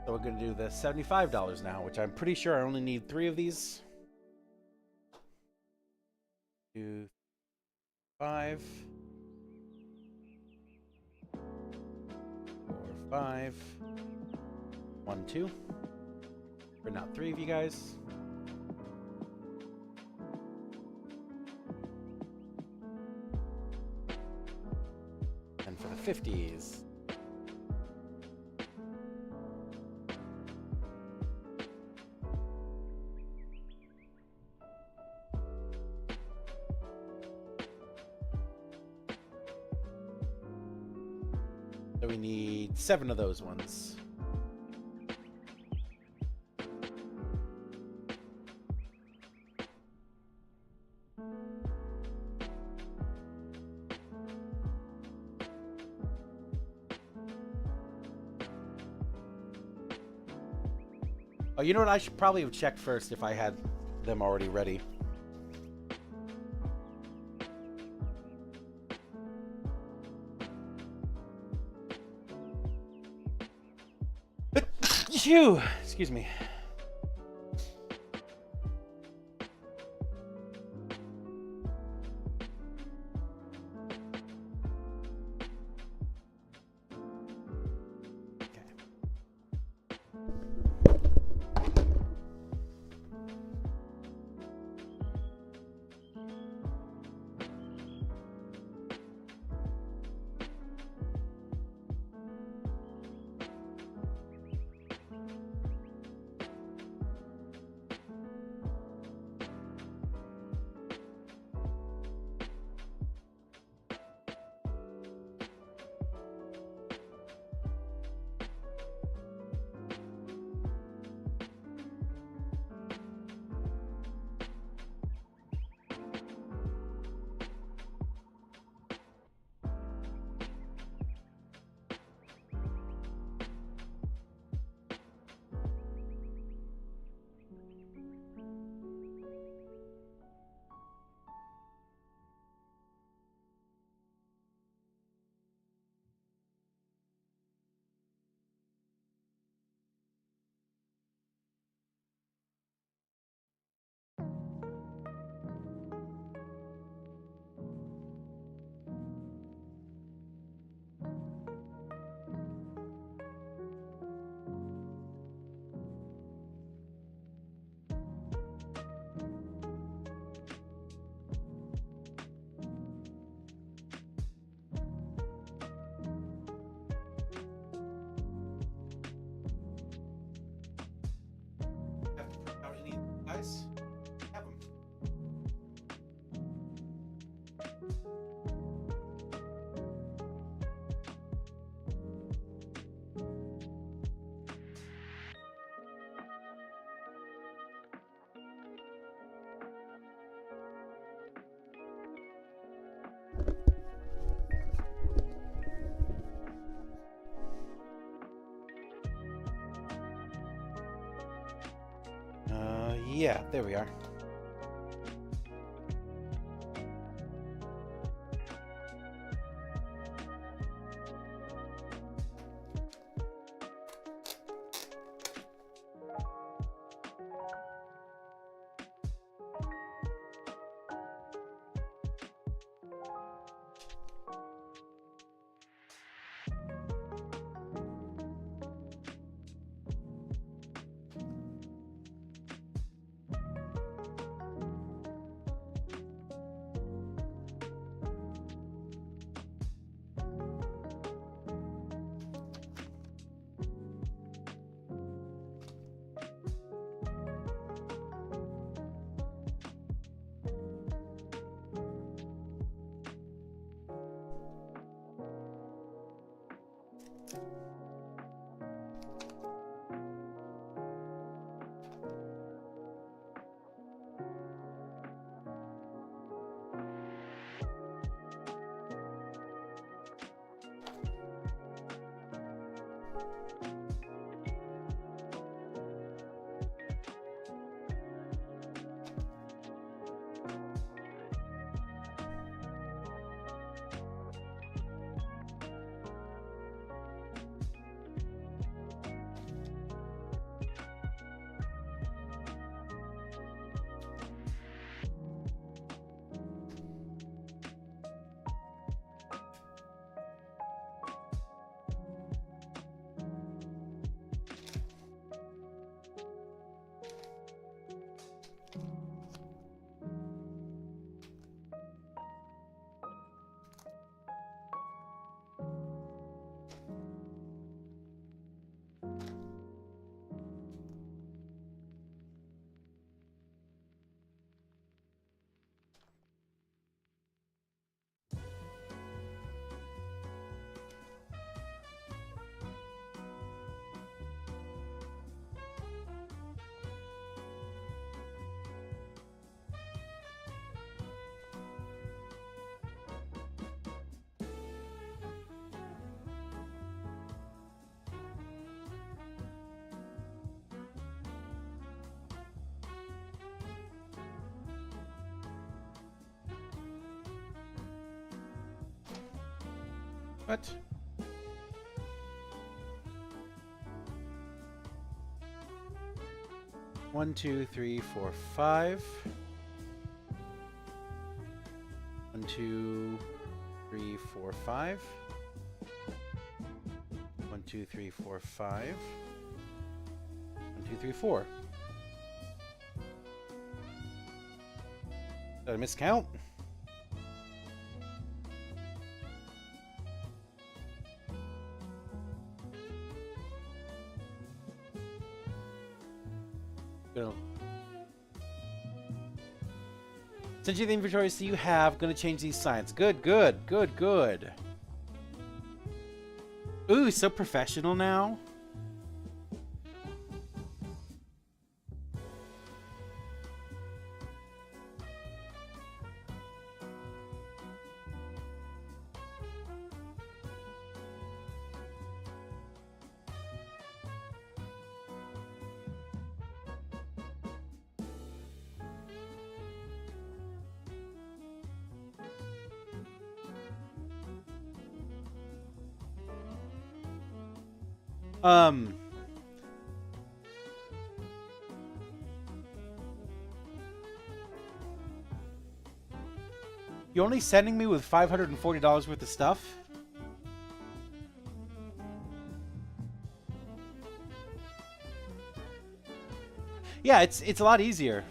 So we're going to do the $75 now, which I'm pretty sure I only need 3 of these. 2, 5. 4, 5. 1, 2. Print out 3 of you guys. And for the 50s. So we need 7 of those ones. Oh, you know what? I should probably have checked first if I had them already ready. Phew! Excuse me. Guys, have them. Yeah, there we are. What? One, two, three, four, five. 1, 2, 3, 4, 5. 1, 2, 3, 4, 5. 1, 2, 3, 4. Did I miscount? Go. Send you the inventory so you have. Gonna change these signs. Good, good, good, good. Ooh, so professional now. You only sending me with $540 worth of stuff? Yeah, it's a lot easier.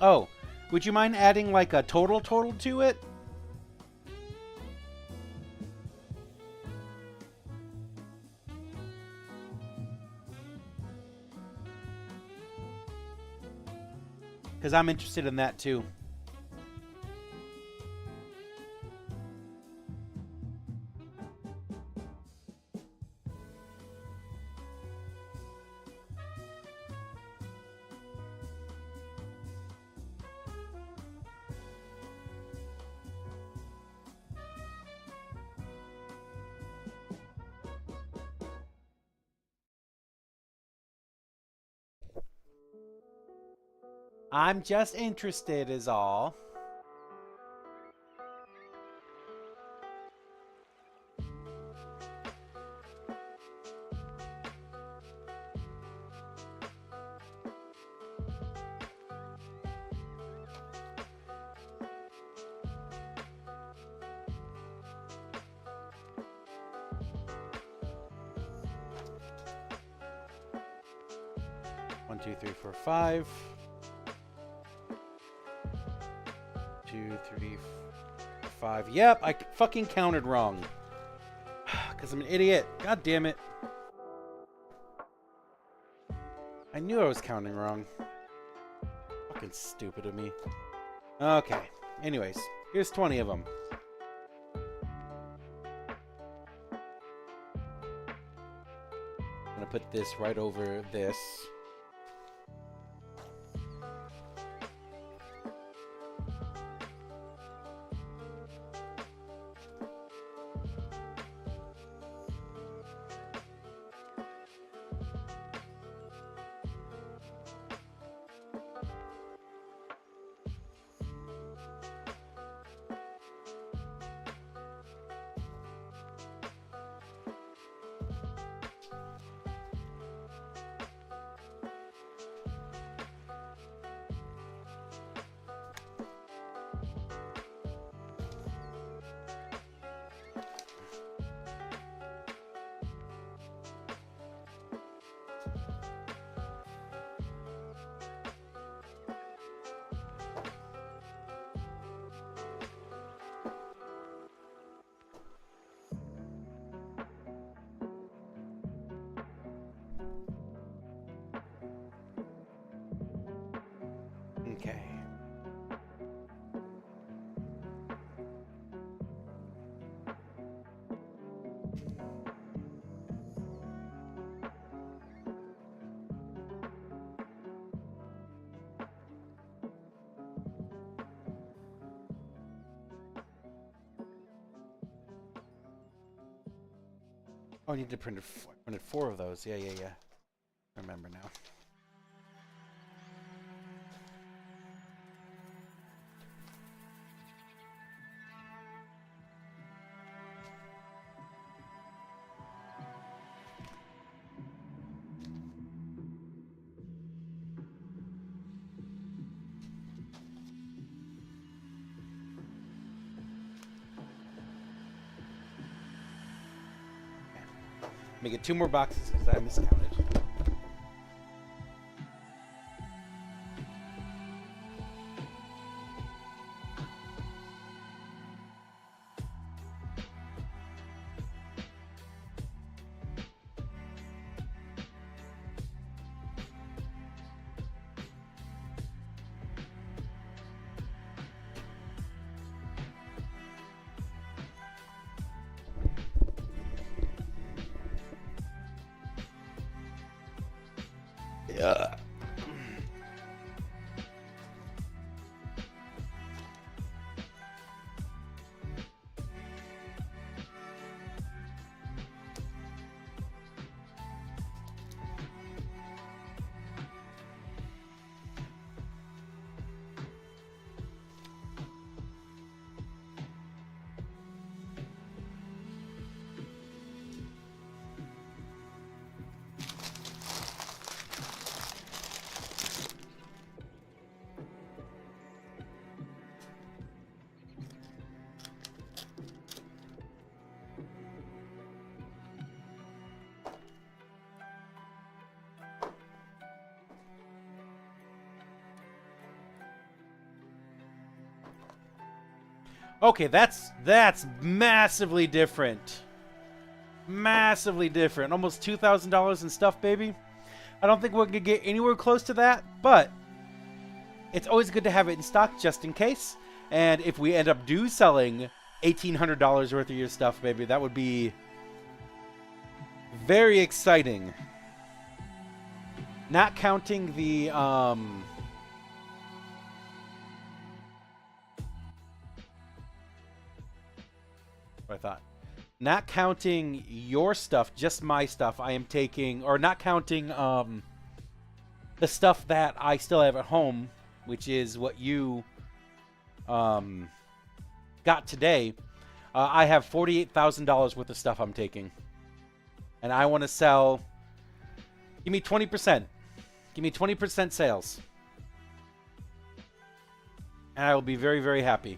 Oh, would you mind adding like a total to it? Because I'm interested in that too. I'm just interested is all. One, two, three, four, 5. 2, 3, 5. Yep, I fucking counted wrong. Because I'm an idiot. God damn it. I knew I was counting wrong. Fucking stupid of me. Okay. Anyways, here's 20 of them. I'm gonna put this right over this. Okay. Oh, I need to print printed 4 of those. Yeah. I remember now. Let me get 2 more boxes because I miscounted. Yeah. Okay, that's massively different. Massively different. Almost $2,000 in stuff, baby. I don't think we're gonna get anywhere close to that, but it's always good to have it in stock just in case. And if we end up selling $1,800 worth of your stuff, baby, that would be very exciting. Not counting the what I thought. Not counting your stuff, just my stuff. I am taking, or not counting the stuff that I still have at home, which is what you got today. I have $48,000 worth of stuff I'm taking, and I want to sell. Give me 20%. Give me 20% sales, and I will be very, very happy.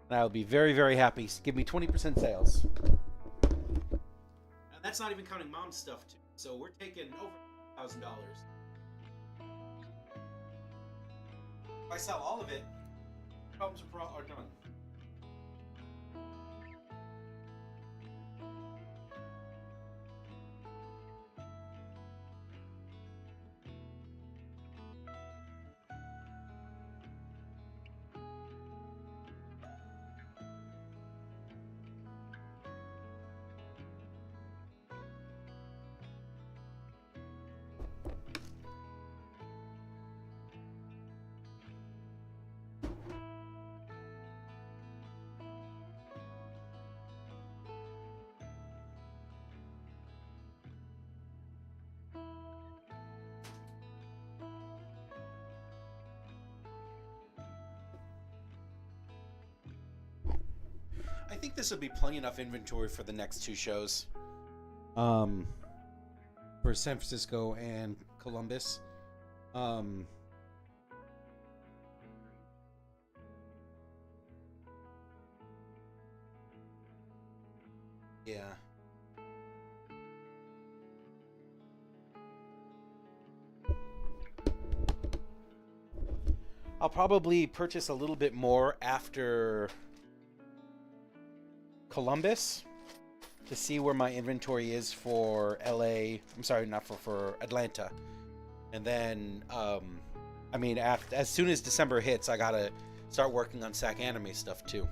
And I'll be very, very happy. Give me 20% sales. And that's not even counting mom's stuff, too. So we're taking over $1,000. If I sell all of it, problems are done. I think this will be plenty enough inventory for the next 2 shows. For San Francisco and Columbus. Yeah. I'll probably purchase a little bit more after Columbus to see where my inventory is for LA. I'm sorry, not for Atlanta. And then, I mean, as soon as December hits, I gotta start working on SAC anime stuff too.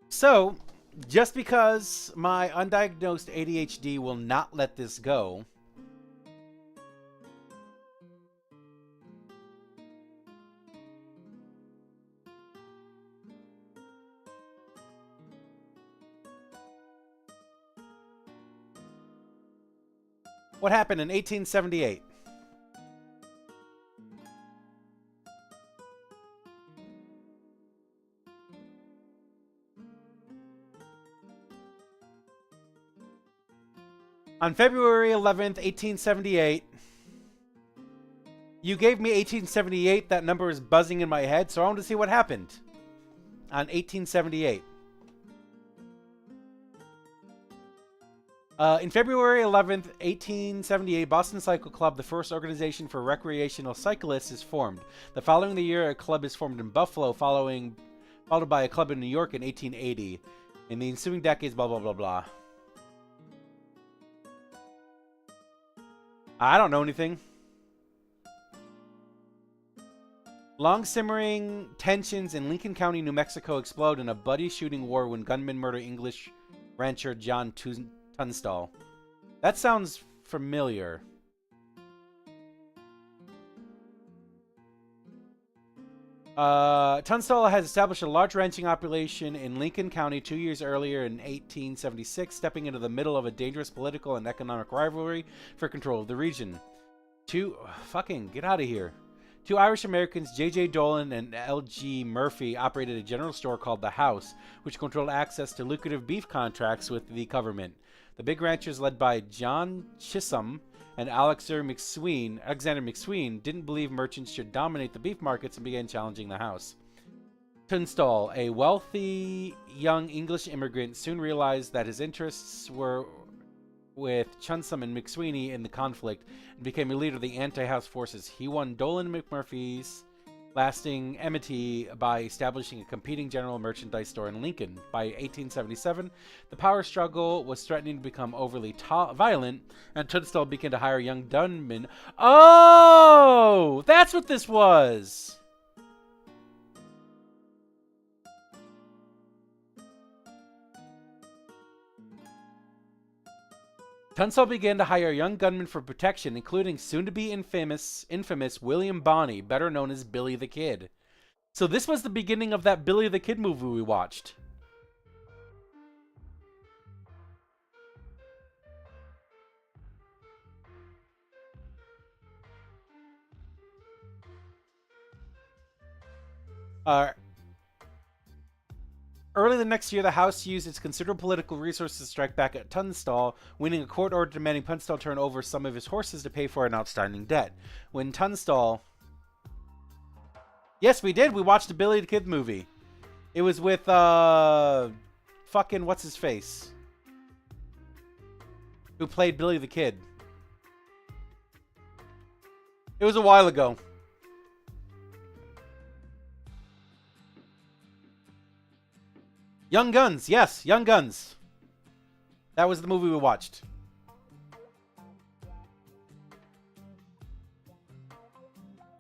So, just because my undiagnosed ADHD will not let this go, what happened in 1878? On February 11th, 1878, you gave me 1878. That number is buzzing in my head, so I want to see what happened on 1878. In February 11th, 1878, Boston Cycle Club, the first organization for recreational cyclists, is formed. The following year, a club is formed in Buffalo, followed by a club in New York in 1880. In the ensuing decades, blah, blah, blah, blah. I don't know anything. Long simmering tensions in Lincoln County, New Mexico explode in a bloody shooting war when gunmen murder English rancher John Tunstall. That sounds familiar. Tunstall has established a large ranching operation in Lincoln County 2 years earlier in 1876, stepping into the middle of a dangerous political and economic rivalry for control of the region. Fucking get out of here. Two Irish Americans, J.J. Dolan and L.G. Murphy, operated a general store called The House, which controlled access to lucrative beef contracts with the government. The big ranchers, led by John Chisholm and Alexander McSween, didn't believe merchants should dominate the beef markets and began challenging the House. Tunstall, a wealthy young English immigrant, soon realized that his interests were with Chisholm and McSweeney in the conflict and became a leader of the anti-House forces. He won Dolan and McMurphy's lasting enmity by establishing a competing general merchandise store in Lincoln. By 1877, the power struggle was threatening to become overly violent, and Tunstall began to hire young gunmen. Oh, that's what this was! Tunstall began to hire young gunmen for protection, including soon-to-be infamous William Bonney, better known as Billy the Kid. So this was the beginning of that Billy the Kid movie we watched. Early the next year, the House used its considerable political resources to strike back at Tunstall, winning a court order demanding Tunstall turn over some of his horses to pay for an outstanding debt. When Tunstall... Yes, we did. We watched the Billy the Kid movie. It was with, fucking what's-his-face? Who played Billy the Kid. It was a while ago. Young Guns, yes, Young Guns. That was the movie we watched.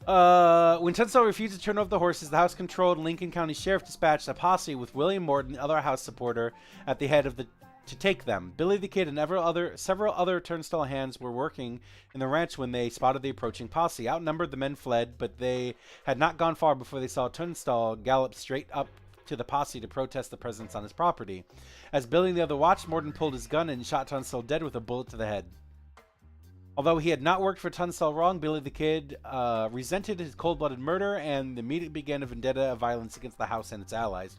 When Tunstall refused to turn over the horses, the House-controlled Lincoln County Sheriff dispatched a posse with William Morton, the other House supporter, at the head of to take them. Billy the Kid and several other Tunstall hands were working in the ranch when they spotted the approaching posse. Outnumbered, the men fled, but they had not gone far before they saw Tunstall gallop straight up to the posse to protest the presence on his property. As Billy and the other watched, Morton pulled his gun and shot Tunstall dead with a bullet to the head. Although he had not worked for Tunstall wrong, Billy the Kid resented his cold-blooded murder and immediately began a vendetta of violence against the House and its allies.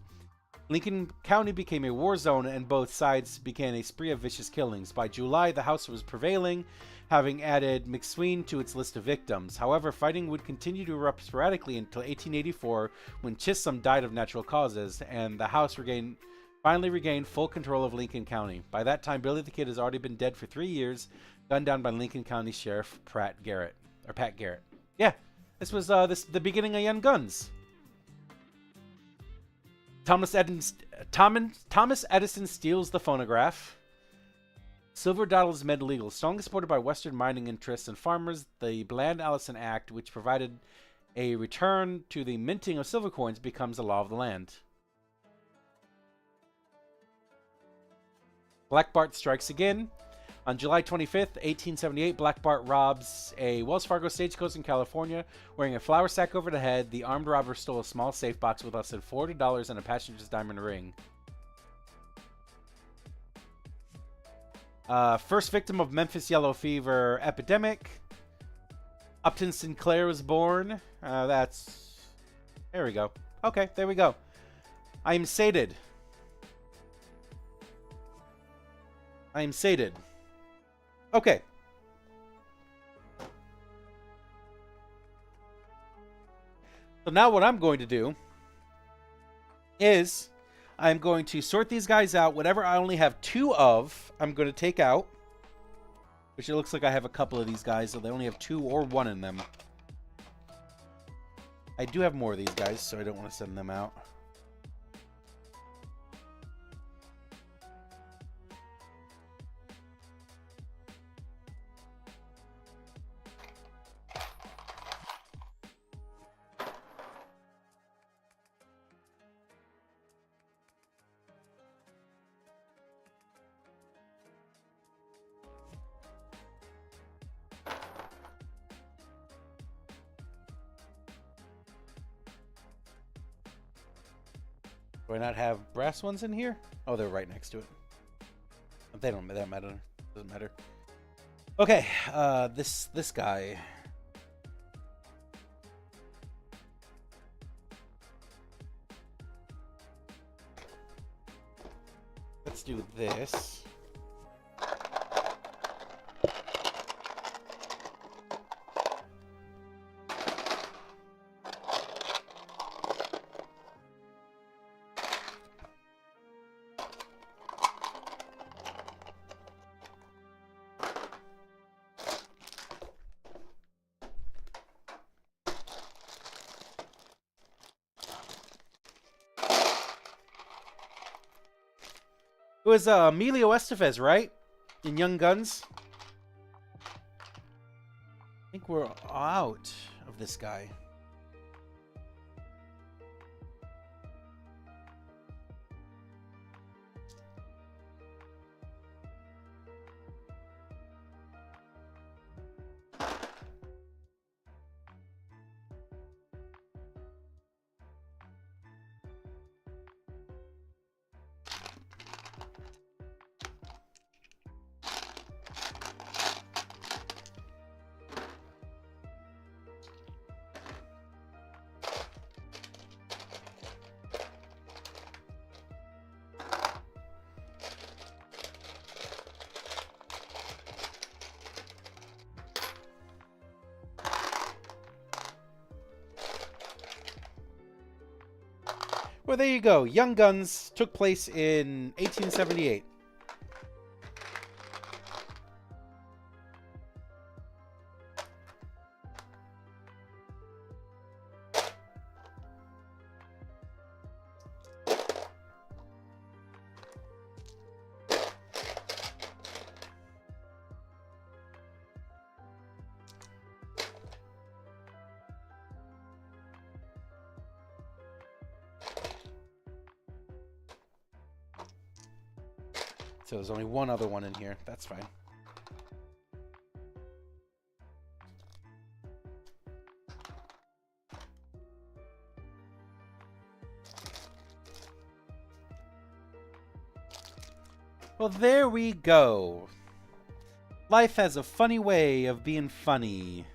Lincoln County became a war zone, and both sides began a spree of vicious killings. By July, the House was prevailing, having added McSween to its list of victims. However, fighting would continue to erupt sporadically until 1884, when Chisholm died of natural causes, and the House finally regained full control of Lincoln County. By that time, Billy the Kid has already been dead for 3 years, gunned down by Lincoln County Sheriff Pat Garrett. Yeah, this was the beginning of Young Guns. Thomas Edison steals the phonograph. Silver Dollar is made illegal. Strongly supported by Western mining interests and farmers, the Bland-Allison Act, which provided a return to the minting of silver coins, becomes the law of the land. Black Bart strikes again. On July 25th, 1878, Black Bart robs a Wells Fargo stagecoach in California. Wearing a flour sack over the head, the armed robber stole a small safe box with less than $40 and a passenger's diamond ring. First victim of Memphis yellow fever epidemic. Upton Sinclair was born. There we go. Okay, there we go. I am sated. Okay. So now what I'm going to do is I'm going to sort these guys out. Whatever I only have 2 of, I'm going to take out. Which it looks like I have a couple of these guys, so they only have 2 or 1 in them. I do have more of these guys, so I don't want to send them out. Do I not have brass ones in here? Oh, they're right next to it. They don't. That matter. Doesn't matter. Okay. This guy. Let's do this. It was Emilio Estevez, right? In Young Guns. I think we're out of this guy. Well, there you go. Young Guns took place in 1878. So there's only one other one in here. That's fine. Well, there we go. Life has a funny way of being funny.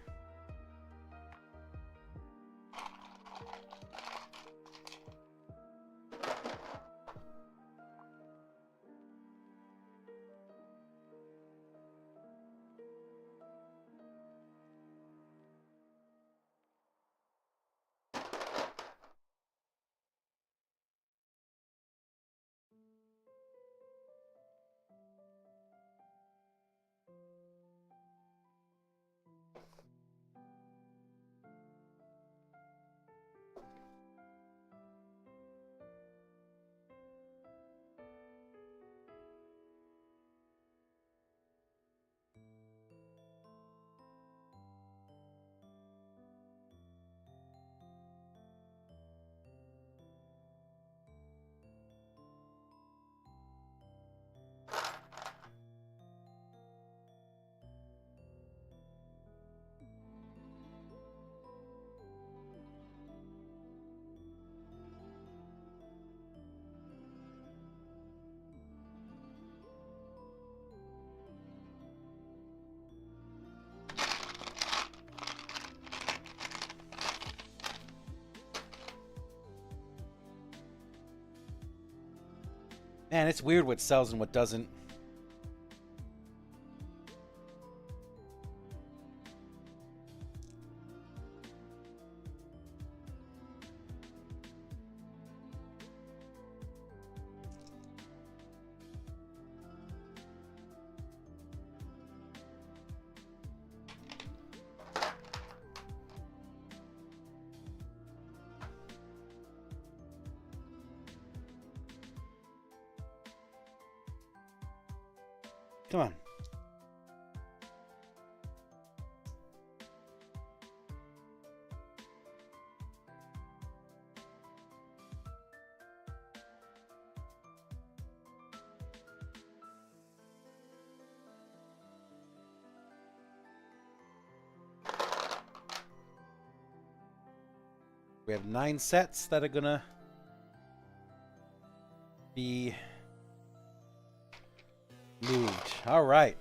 Man, it's weird what sells and what doesn't. Come on. We have 9 sets that are gonna be moved. All right.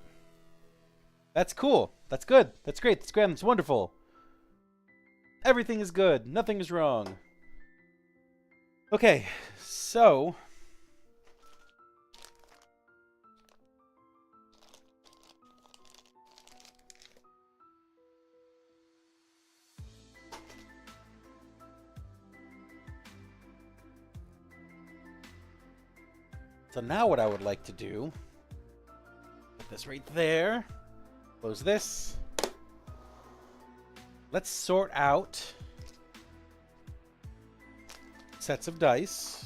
That's cool. That's good. That's great. That's grand. That's wonderful. Everything is good. Nothing is wrong. Okay, so now what I would like to do, put this right there, close this. Let's sort out sets of dice.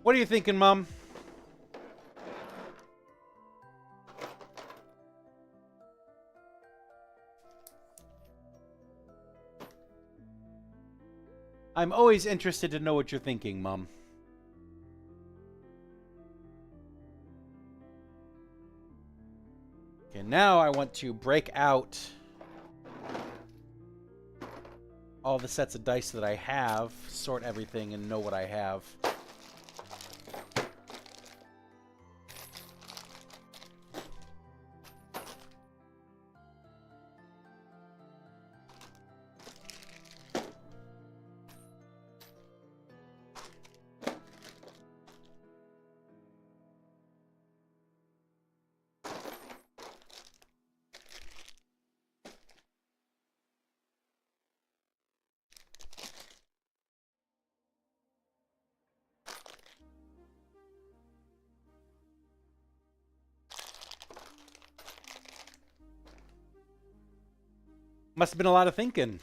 What are you thinking, Mom? I'm always interested to know what you're thinking, Mom. Okay, now I want to break out all the sets of dice that I have, sort everything, and know what I have. Must have been a lot of thinking.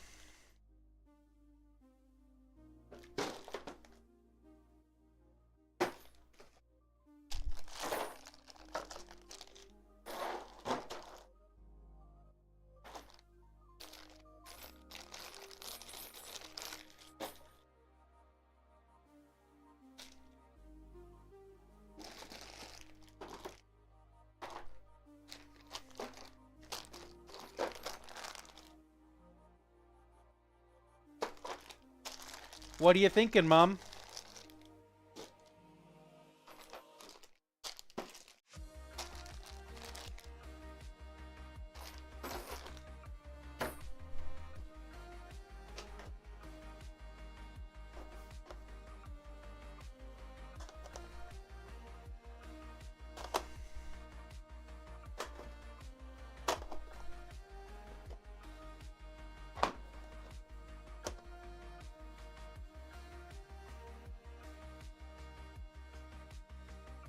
What are you thinking, Mom?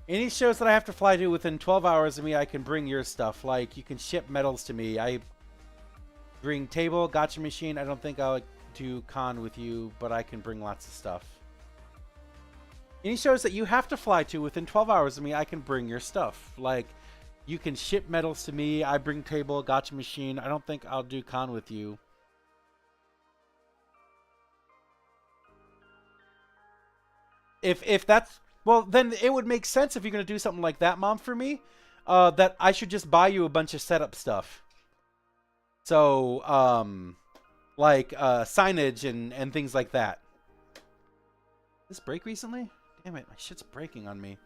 Any shows that I have to fly to within 12 hours of me, I can bring your stuff. Like, you can ship medals to me. I bring table, gotcha machine. I don't think I'll do con with you, but I can bring lots of stuff. Any shows that you have to fly to within 12 hours of me, I can bring your stuff. Like, you can ship medals to me. I bring table, gotcha machine. I don't think I'll do con with you. If that's... Well, then it would make sense if you're going to do something like that, Mom, for me, that I should just buy you a bunch of setup stuff. So, like signage and things like that. Did this break recently? Damn it, my shit's breaking on me.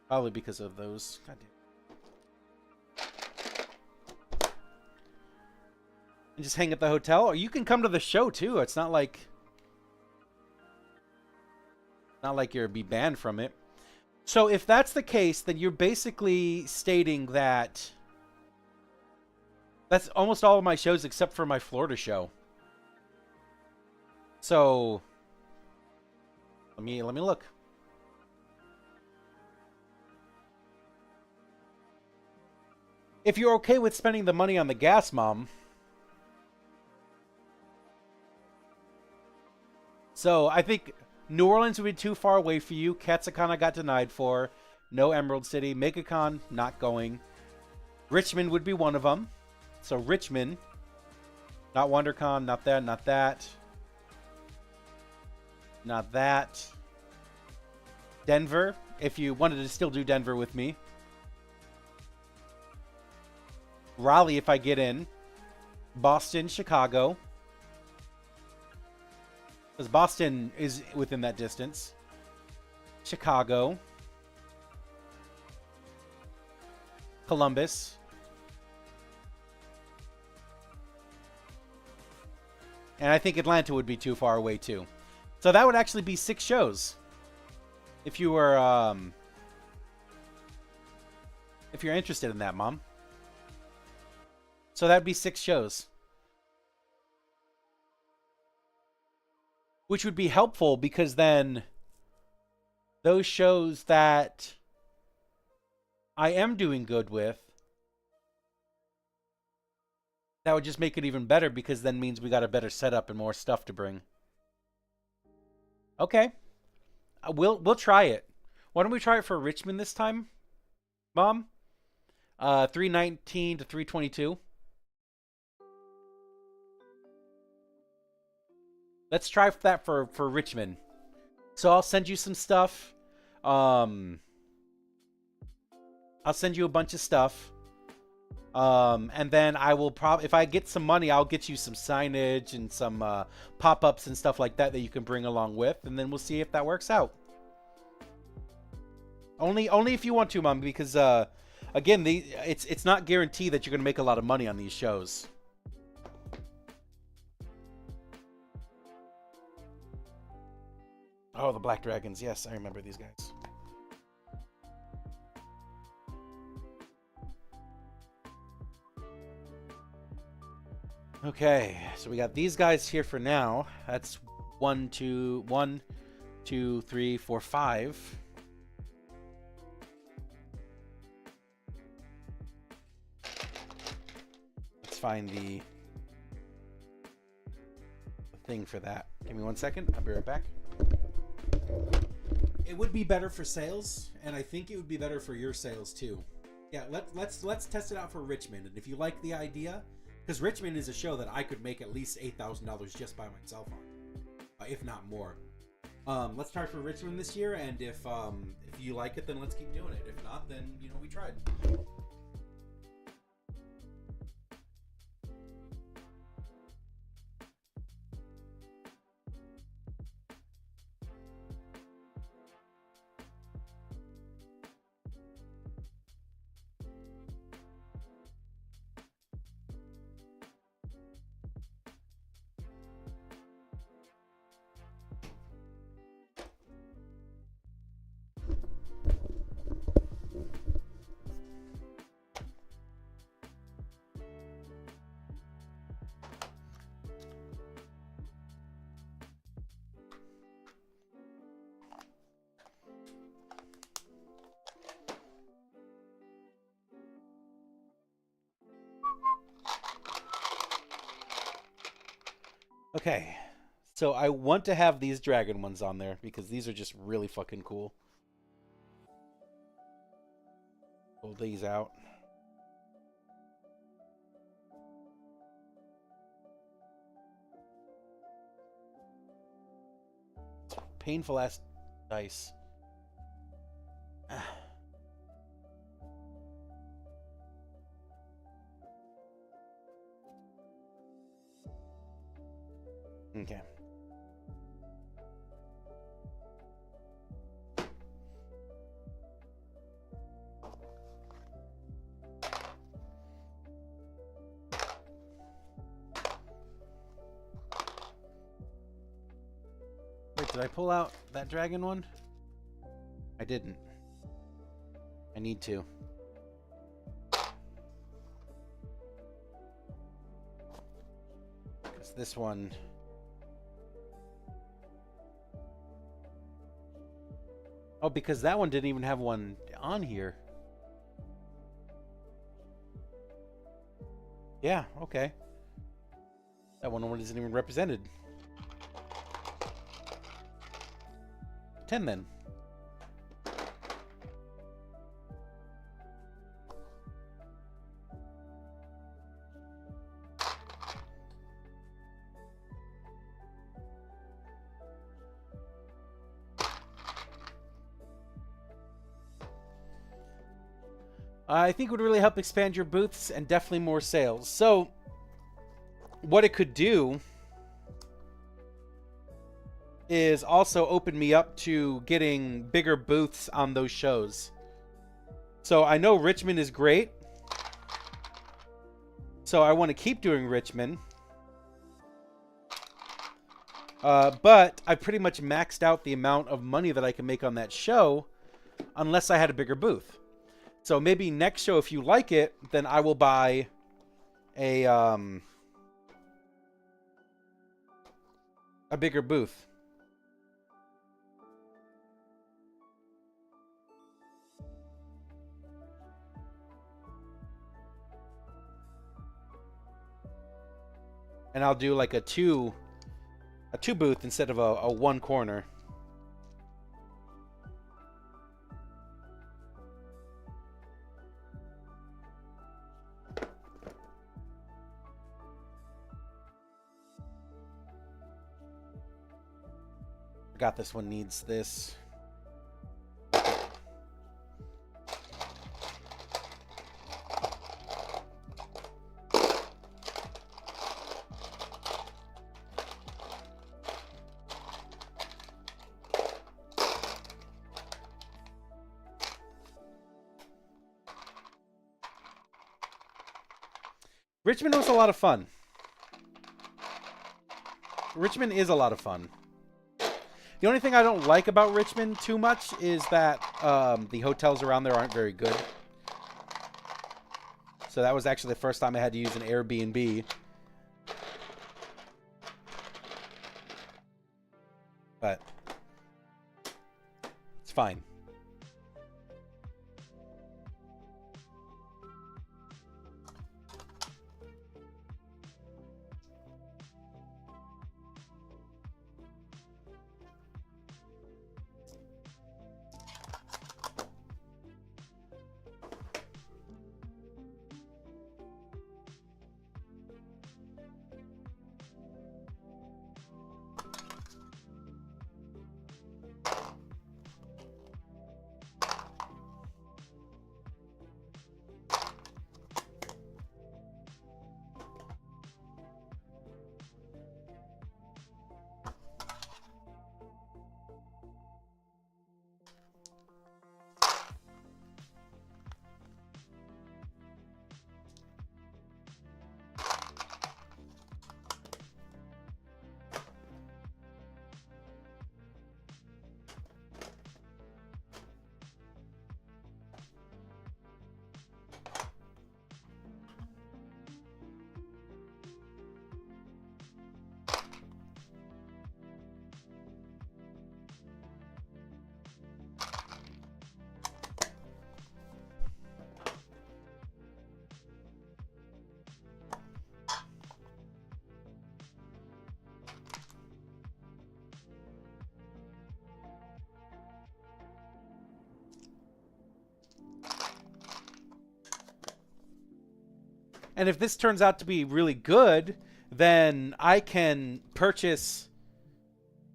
Probably because of those. God damn. And just hang at the hotel? Or you can come to the show, too. It's not like... Not like you'll be banned from it. So if that's the case, then you're basically stating that that's almost all of my shows except for my Florida show. So let me look. If you're okay with spending the money on the gas, Mom. So I think New Orleans would be too far away for you. Katsukon I got denied for. No Emerald City. MegaCon, not going. Richmond would be one of them. So Richmond. Not WonderCon, not that, not that. Not that. Denver, if you wanted to still do Denver with me. Raleigh, if I get in. Boston, Chicago. Because Boston is within that distance. Chicago. Columbus. And I think Atlanta would be too far away, too. So that would actually be 6 shows. If you were, if you're interested in that, Mom. So that'd be 6 shows. Which would be helpful because then those shows that I am doing good with, that would just make it even better because then means we got a better setup and more stuff to bring. Okay. We'll try it. Why don't we try it for Richmond this time, Mom? 319 to 322. Let's try that for Richmond. So I'll send you some stuff. I'll send you a bunch of stuff. And then I will probably, if I get some money, I'll get you some signage and some pop-ups and stuff like that that you can bring along with, and then we'll see if that works out. Only if you want to, Mom, because again, it's not guaranteed that you're gonna make a lot of money on these shows. Oh, the Black Dragons. Yes, I remember these guys. Okay, so we got these guys here for now. That's 1, 2, 3, 4, 5. Let's find the thing for that. Give me 1 second. I'll be right back. It would be better for sales, and I think it would be better for your sales too. Yeah, let's test it out for Richmond, and if you like the idea, because Richmond is a show that I could make at least $8,000 just by myself on, if not more. Let's try for Richmond this year, and if you like it, then let's keep doing it. If not, then we tried. Okay, so I want to have these dragon ones on there because these are just really fucking cool. Pull these out. Painful ass dice. Okay. Wait, did I pull out that dragon one? I didn't. I need to. Because this one... Oh, because that one didn't even have one on here. Yeah, okay. That one isn't even represented. 10 then. I think it would really help expand your booths and definitely more sales. So, what it could do is also open me up to getting bigger booths on those shows. So, I know Richmond is great. So, I want to keep doing Richmond. But I pretty much maxed out the amount of money that I can make on that show unless I had a bigger booth. So maybe next show, if you like it, then I will buy a bigger booth. And I'll do like a two booth instead of a one corner. Forgot this one needs this. Richmond was a lot of fun. Richmond is a lot of fun. The only thing I don't like about Richmond too much is that the hotels around there aren't very good. So that was actually the first time I had to use an Airbnb. But it's fine. And if this turns out to be really good, then I can purchase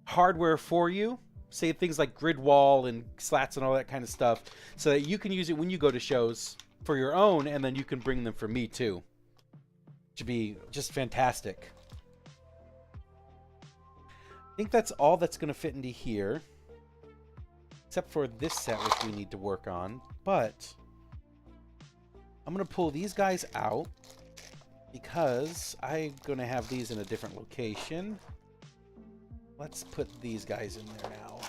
hardware for you. Say things like grid wall and slats and all that kind of stuff, so that you can use it when you go to shows for your own, and then you can bring them for me too. Which would be just fantastic. I think that's all that's going to fit into here. Except for this set, which we need to work on. But I'm going to pull these guys out because I'm going to have these in a different location. Let's put these guys in there now.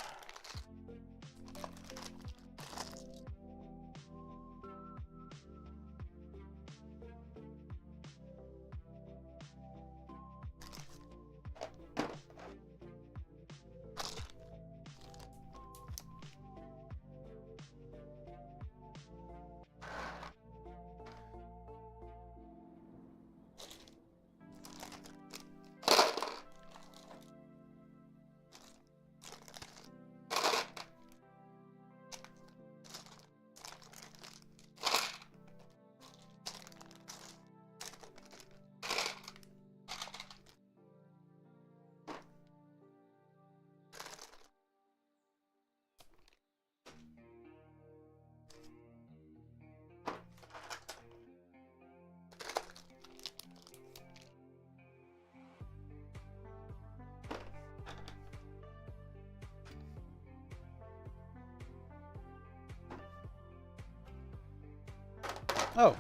Oh.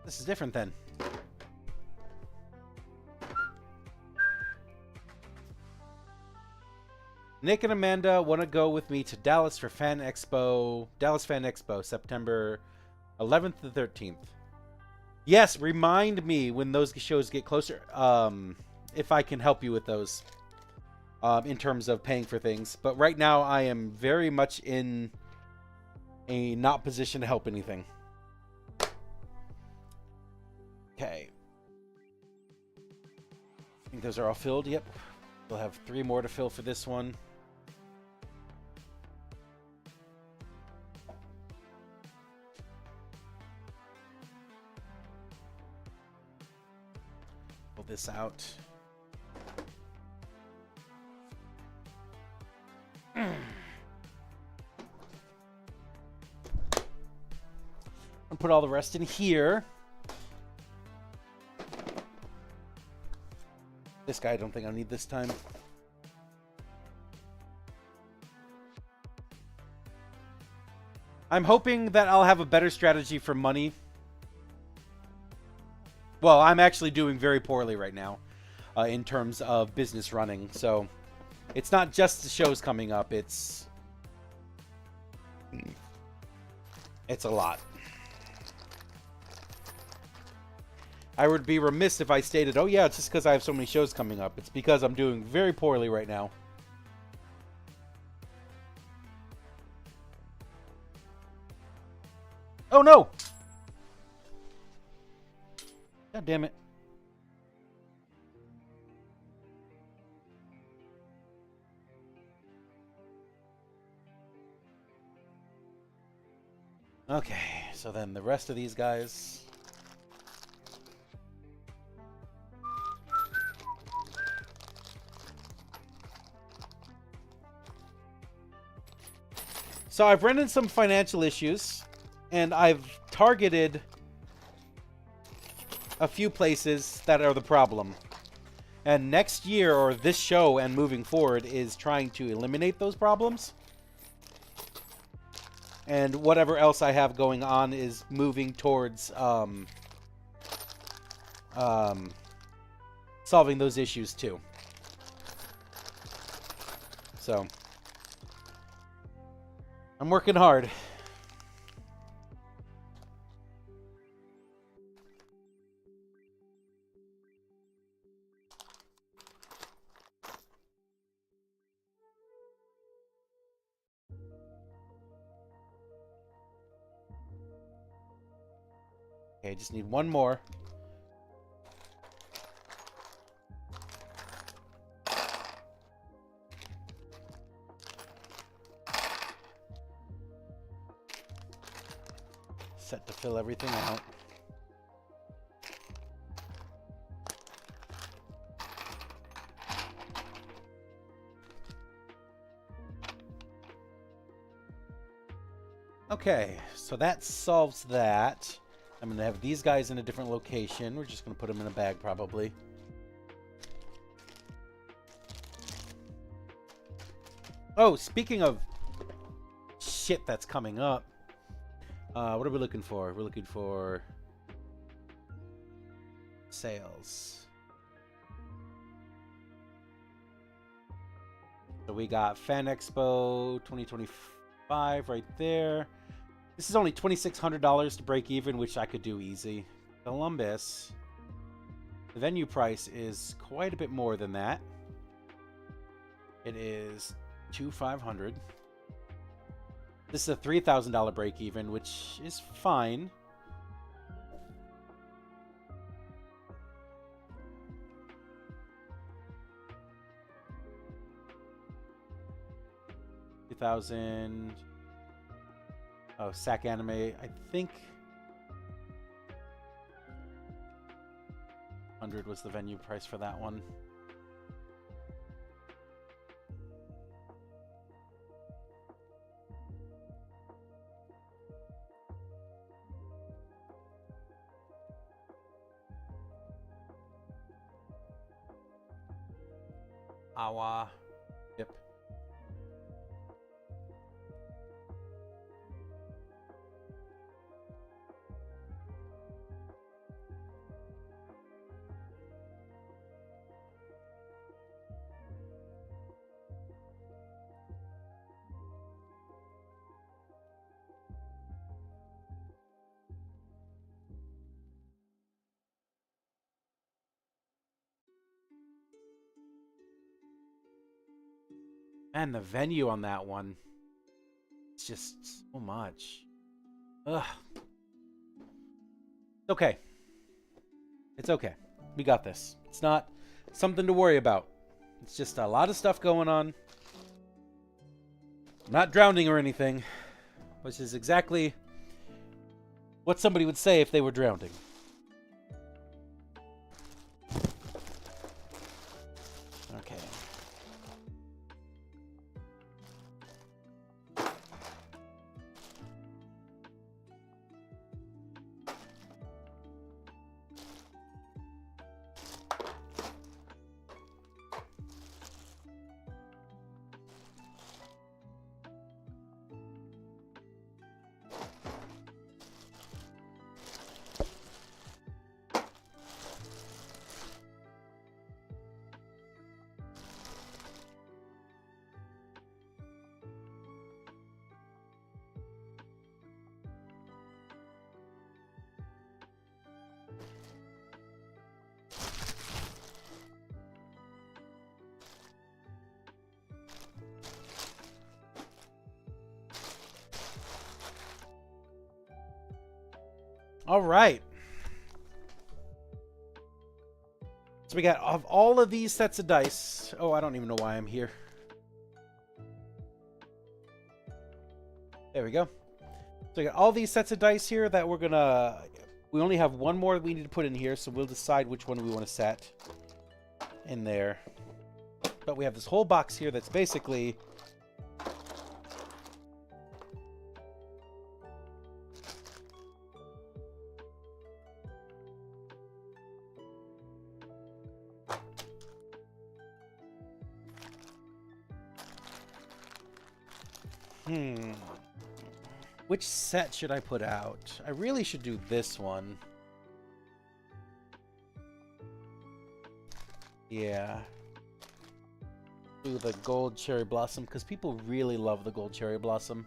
This is different then. Nick and Amanda want to go with me to Dallas for Fan Expo, Dallas Fan Expo, September 11th to 13th. Yes, remind me when those shows get closer, if I can help you with those, in terms of paying for things. But right now, I am very much in a not position to help anything. Okay. I think those are all filled. Yep. We'll have 3 more to fill for this one. Pull this out. And put all the rest in here. This guy I don't think I'll need this time. I'm hoping that I'll have a better strategy for money. Well, I'm actually doing very poorly right now in terms of business running. So it's not just the shows coming up. It's a lot. I would be remiss if I stated, oh yeah, it's just because I have so many shows coming up. It's because I'm doing very poorly right now. Oh no! God damn it. Okay, so then the rest of these guys. So I've run into some financial issues, and I've targeted a few places that are the problem. And next year, or this show and moving forward, is trying to eliminate those problems. And whatever else I have going on is moving towards solving those issues too. So I'm working hard. Okay, just need one more. Set to fill everything out. Okay, so that solves that. I'm going to have these guys in a different location. We're just going to put them in a bag, probably. Oh, speaking of shit that's coming up. What are we looking for? We're looking for sales. So we got Fan Expo 2025 right there. This is only $2,600 to break even, which I could do easy. Columbus. The venue price is quite a bit more than that. It is $2,500. This is a $3,000 break even, which is fine. $2,000. Oh, SAC Anime. I think 100 was the venue price for that one. Awa. Yep. Man, the venue on that one. It's just so much. Ugh. It's okay. It's okay. We got this. It's not something to worry about. It's just a lot of stuff going on. I'm not drowning or anything, which is exactly what somebody would say if they were drowning. Okay. All right. So we got of all of these sets of dice. Oh, I don't even know why I'm here. There we go. So we got all these sets of dice here that we're gonna... We only have one more we need to put in here, so we'll decide which one we want to set in there. But we have this whole box here that's basically... Which set should I put out? I really should do this one. Yeah. Do the gold cherry blossom, because people really love the gold cherry blossom.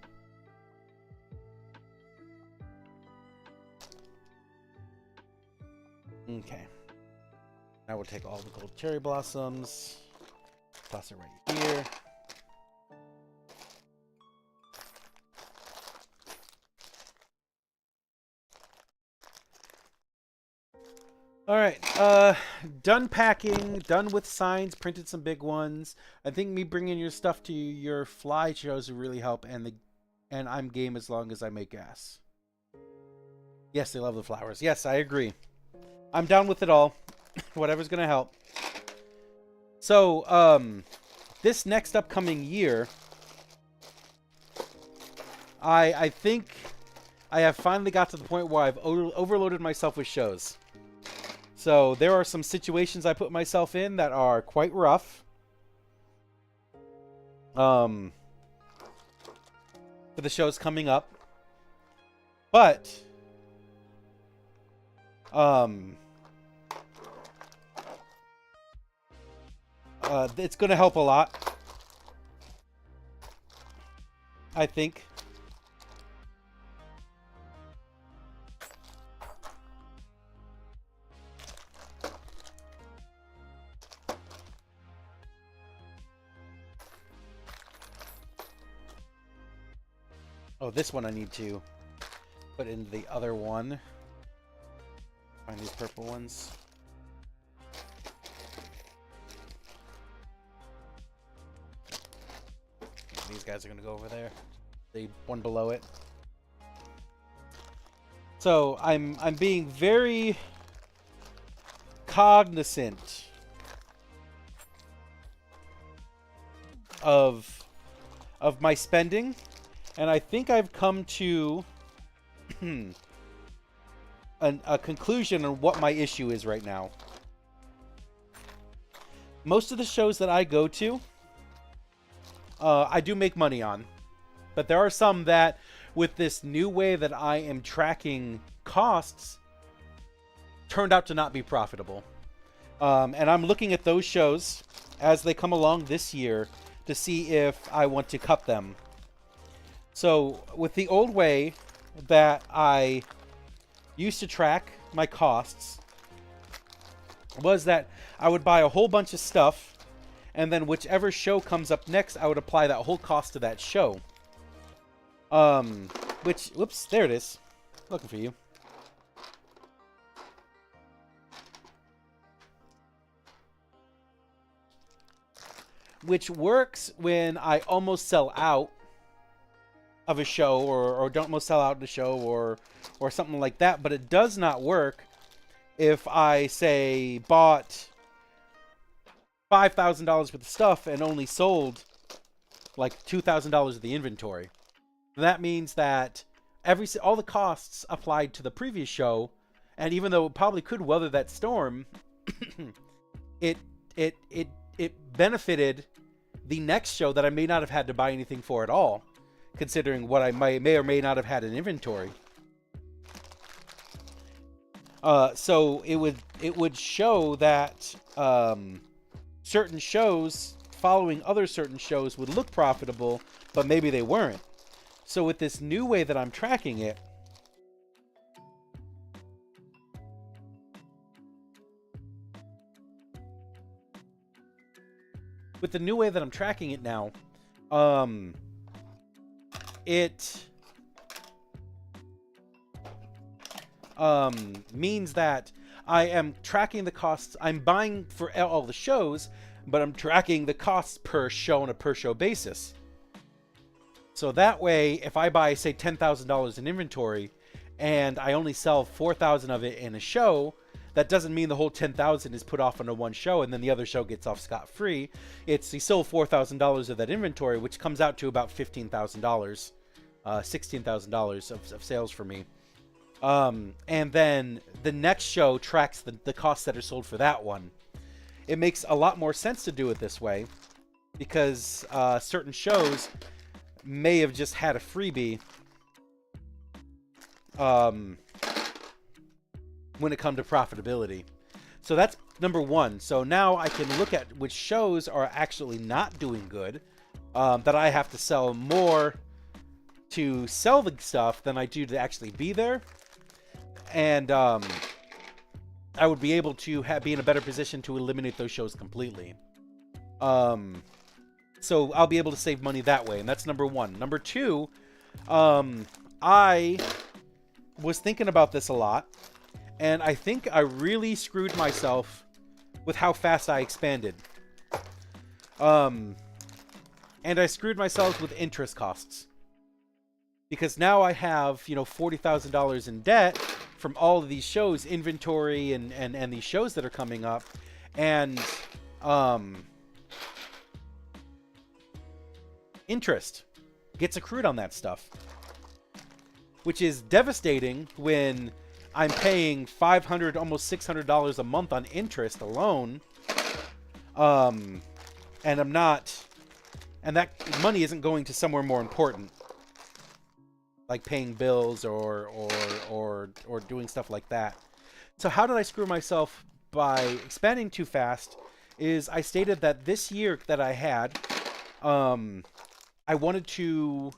Okay. Now we'll take all the gold cherry blossoms. Toss it right here. All right, done packing, done with signs, printed some big ones. I think me bringing your stuff to your fly shows will really help, and I'm game as long as I make gas. Yes, they love the flowers. Yes, I agree. I'm down with it all. Whatever's gonna help. So, this next upcoming year, I think I have finally got to the point where I've overloaded myself with shows. So there are some situations I put myself in that are quite rough. For the shows coming up. But it's going to help a lot, I think. Oh, this one I need to put into the other one. Find these purple ones. These guys are going to go over there. The one below it. So I'm being very cognizant of my spending. And I think I've come to a conclusion on what my issue is right now. Most of the shows that I go to, I do make money on. But there are some that, with this new way that I am tracking costs, turned out to not be profitable. And I'm looking at those shows as they come along this year to see if I want to cut them. So, with the old way that I used to track my costs, was that I would buy a whole bunch of stuff, and then whichever show comes up next, I would apply that whole cost to that show. Whoops, there it is. Looking for you. Which works when I almost sell out of a show, or don't almost sell out of the show, or something like that. But it does not work if I, say, bought $5,000 worth of stuff and only sold like $2,000 of the inventory. That means that all the costs applied to the previous show, and even though it probably could weather that storm, it benefited the next show that I may not have had to buy anything for at all, considering what I may or may not have had in inventory. So it would show that certain shows following other certain shows would look profitable, but maybe they weren't. So with this new way that I'm tracking it, now, it means that I am tracking the costs. I'm buying for all the shows, but I'm tracking the costs per show on a per show basis. So that way, if I buy, say, $10,000 in inventory and I only sell 4,000 of it in a show, that doesn't mean the whole 10,000 is put off onto one show and then the other show gets off scot-free. It's you sold $4,000 of that inventory, which comes out to about $15,000, $16,000 of sales for me. And then the next show tracks the costs that are sold for that one. It makes a lot more sense to do it this way because certain shows may have just had a freebie when it comes to profitability. So that's number one. So now I can look at which shows are actually not doing good, that I have to sell more to sell the stuff than I do to actually be there. And I would be able to be in a better position to eliminate those shows completely. So I'll be able to save money that way, and that's number one. Number two, I was thinking about this a lot, and I think I really screwed myself with how fast I expanded. And I screwed myself with interest costs. Because now I have, $40,000 in debt from all of these shows, inventory and these shows that are coming up. And interest gets accrued on that stuff, which is devastating when I'm paying $500, almost $600 a month on interest alone. And that money isn't going to somewhere more important, like paying bills or doing stuff like that. So how did I screw myself by expanding too fast? Is I stated that this year that I had, I wanted to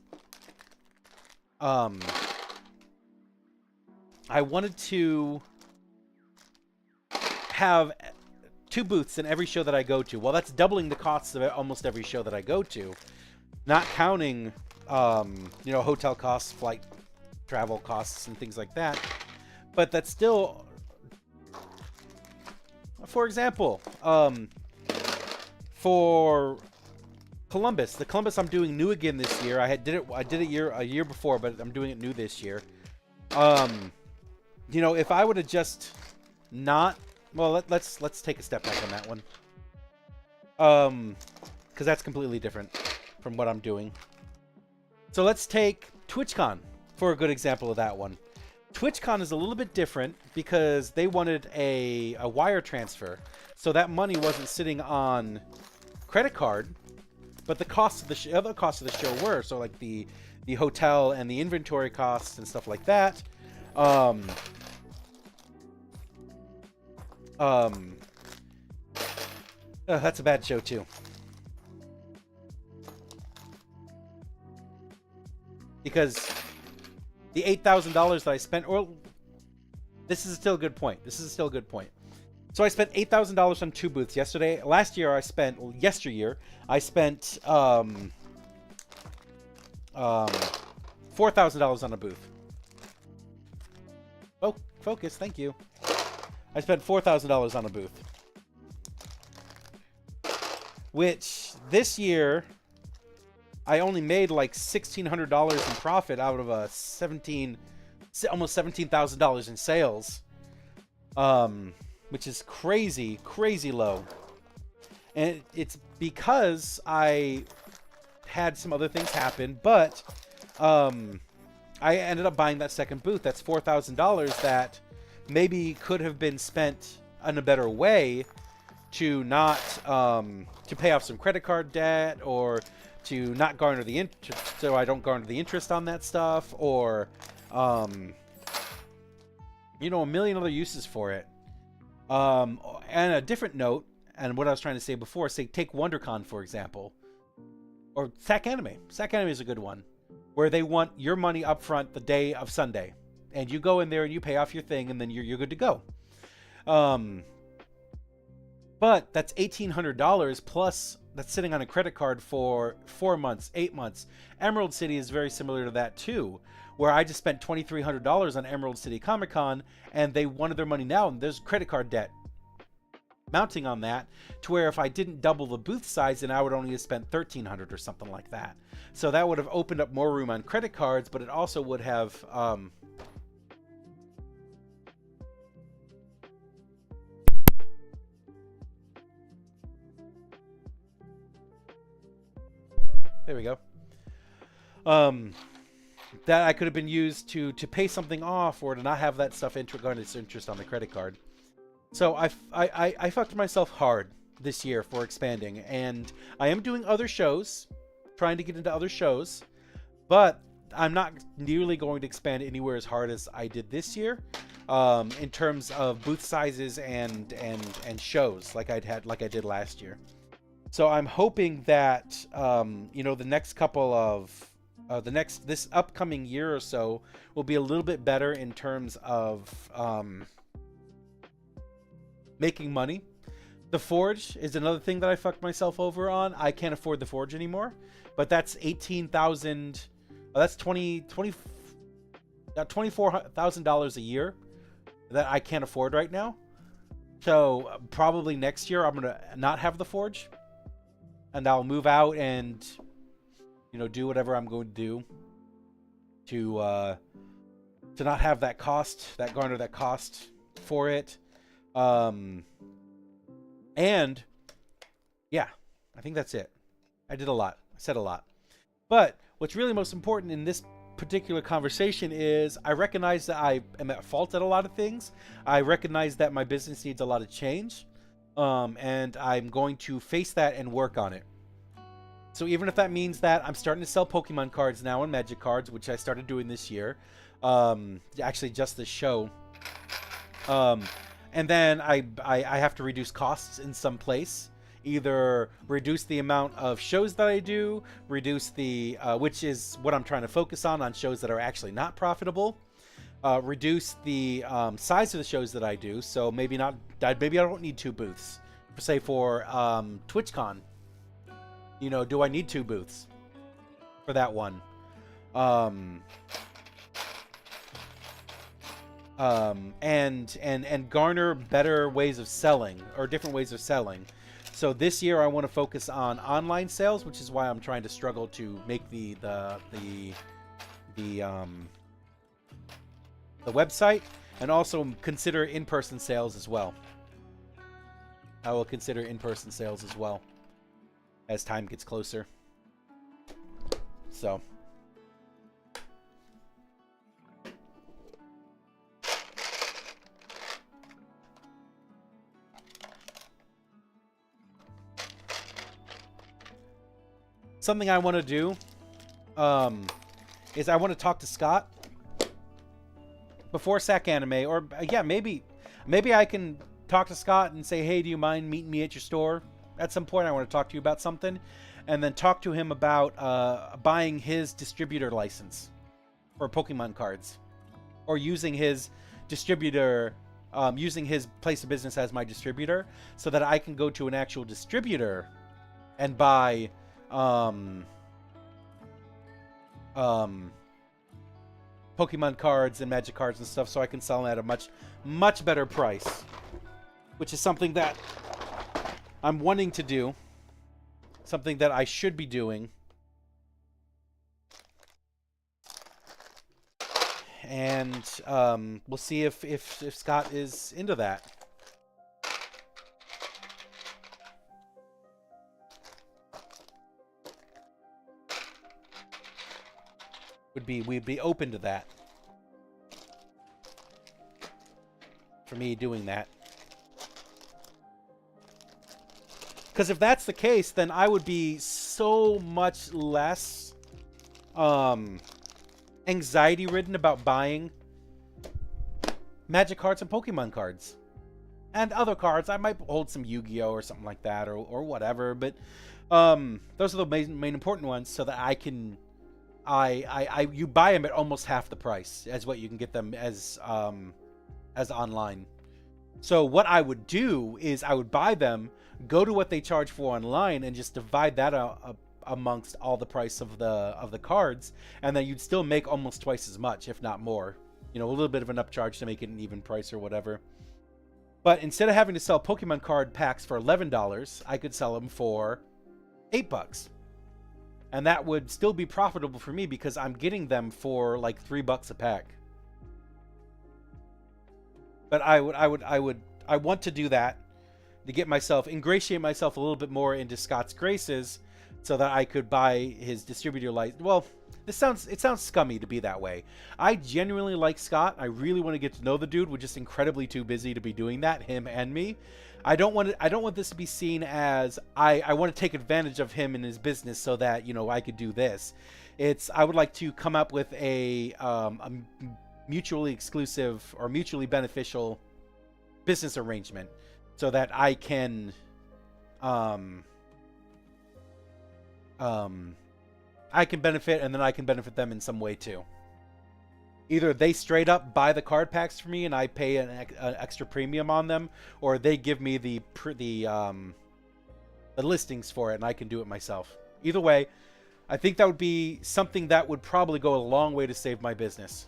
have 2 booths in every show that I go to. Well, that's doubling the costs of almost every show that I go to, not counting hotel costs, flight travel costs, and things like that. But that's still, for example, for Columbus, the Columbus I'm doing new again this year. I did it a year before, but I'm doing it new this year. If I would have just not, well, let's take a step back on that one. Because that's completely different from what I'm doing. So let's take TwitchCon for a good example of that one. TwitchCon is a little bit different because they wanted a wire transfer. So that money wasn't sitting on credit card, but the costs of the other costs of the show were. So like the hotel and the inventory costs and stuff like that. That's a bad show too. Because the $8,000 that I spent, this is still a good point. So I spent $8,000 on 2 booths yesterday. Yesteryear, I spent $4,000 on a booth. Oh, focus, thank you. I spent $4,000 on a booth. Which, this year, I only made like $1,600 in profit out of a almost $17,000 in sales. Which is crazy, crazy low. And it's because I had some other things happen, but I ended up buying that second booth. That's $4,000 that maybe could have been spent in a better way to not to pay off some credit card debt, or to not garner the interest, so I don't garner the interest on that stuff, or you know, a million other uses for it. And a different note, and what I was trying to say before, say take WonderCon for example, or SAC Anime. SAC Anime is a good one, where they want your money up front the day of Sunday, and you go in there and you pay off your thing, and then you're good to go. But that's $1,800 plus that's sitting on a credit card for 4 months, 8 months. Emerald City is very similar to that too, where I just spent $2,300 on Emerald City Comic Con, and they wanted their money now, and there's credit card debt mounting on that, to where if I didn't double the booth size, then I would only have spent $1,300 or something like that. So that would have opened up more room on credit cards, but it also would have there we go. That I could have been used to pay something off, or to not have that stuff interest on the credit card. So I fucked myself hard this year for expanding, and I am doing other shows, trying to get into other shows, but I'm not nearly going to expand anywhere as hard as I did this year, in terms of booth sizes and shows like I did last year. So I'm hoping that you know, the next couple of this upcoming year or so will be a little bit better in terms of making money. The Forge is another thing that I fucked myself over on. I can't afford the Forge anymore, but that's $18,000. That's $24,000 a year that I can't afford right now. So probably next year I'm gonna not have the Forge, and I'll move out and, you know, do whatever I'm going to do to not have that cost, garner that cost for it. And yeah, I think that's it. I did a lot. I said a lot. But what's really most important in this particular conversation is I recognize that I am at fault at a lot of things. I recognize that my business needs a lot of change. And I'm going to face that and work on it. So even if that means that I'm starting to sell Pokemon cards now and Magic cards, which I started doing this year, actually just this show, and then I have to reduce costs in some place, either reduce the amount of shows that I do, reduce the which is what I'm trying to focus on shows that are actually not profitable, reduce the size of the shows that I do. So maybe I don't need 2 booths, say for TwitchCon. You know, do I need 2 booths for that one? And garner better ways of selling, or different ways of selling. So this year I want to focus on online sales, which is why I'm trying to struggle to make the website, and also consider in-person sales as well. I will consider in-person sales as well as time gets closer. So something I want to do is I want to talk to Scott before SAC Anime, or yeah, maybe I can talk to Scott and say, hey, do you mind meeting me at your store? At some point I want to talk to you about something, and then talk to him about buying his distributor license for Pokemon cards, or using his distributor using his place of business as my distributor, so that I can go to an actual distributor and buy Pokemon cards and Magic cards and stuff, so I can sell them at a much better price, which is something that I'm wanting to do, something that I should be doing. And we'll see if Scott is into that. We'd be open to that. For me doing that. Because if that's the case, then I would be so much less anxiety ridden about buying Magic cards and Pokemon cards. And other cards. I might hold some Yu-Gi-Oh! Or something like that, or whatever, but those are the main important ones, so that I can you buy them at almost half the price as what you can get them as online. So what I would do is I would buy them, go to what they charge for online, and just divide that amongst all the price of the cards, and then you'd still make almost twice as much, if not more. You know, a little bit of an upcharge to make it an even price or whatever. But instead of having to sell Pokemon card packs for $11, I could sell them for $8. And that would still be profitable for me because I'm getting them for like $3 a pack. But I want to do that to get myself, ingratiate myself a little bit more into Scott's graces, so that I could buy his distributor license. Well, it sounds scummy to be that way. I genuinely like Scott. I really want to get to know the dude. We're just incredibly too busy to be doing that, him and me. I don't want this to be seen as I want to take advantage of him and his business so that, you know, I could do this. I would like to come up with a mutually exclusive or mutually beneficial business arrangement so that I can benefit, and then I can benefit them in some way too. Either they straight up buy the card packs for me and I pay an extra premium on them, or they give me the listings for it and I can do it myself. Either way, I think that would be something that would probably go a long way to save my business.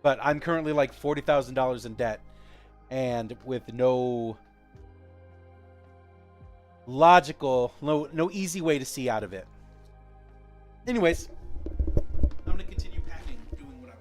But I'm currently like $40,000 in debt, and with no easy way to see out of it. Anyways, I'm going to continue packing, doing what I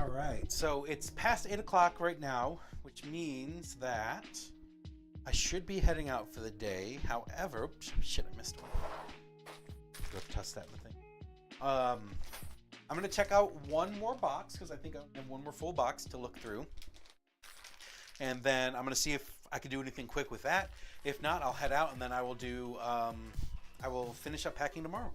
All right, so it's past 8 o'clock right now, which means that I should be heading out for the day. However, shit, I missed one. Go test that in the thing. I'm gonna check out one more box because I think I have one more full box to look through, and then I'm gonna see if I can do anything quick with that. If not, I'll head out and then I will do. I will finish up packing tomorrow.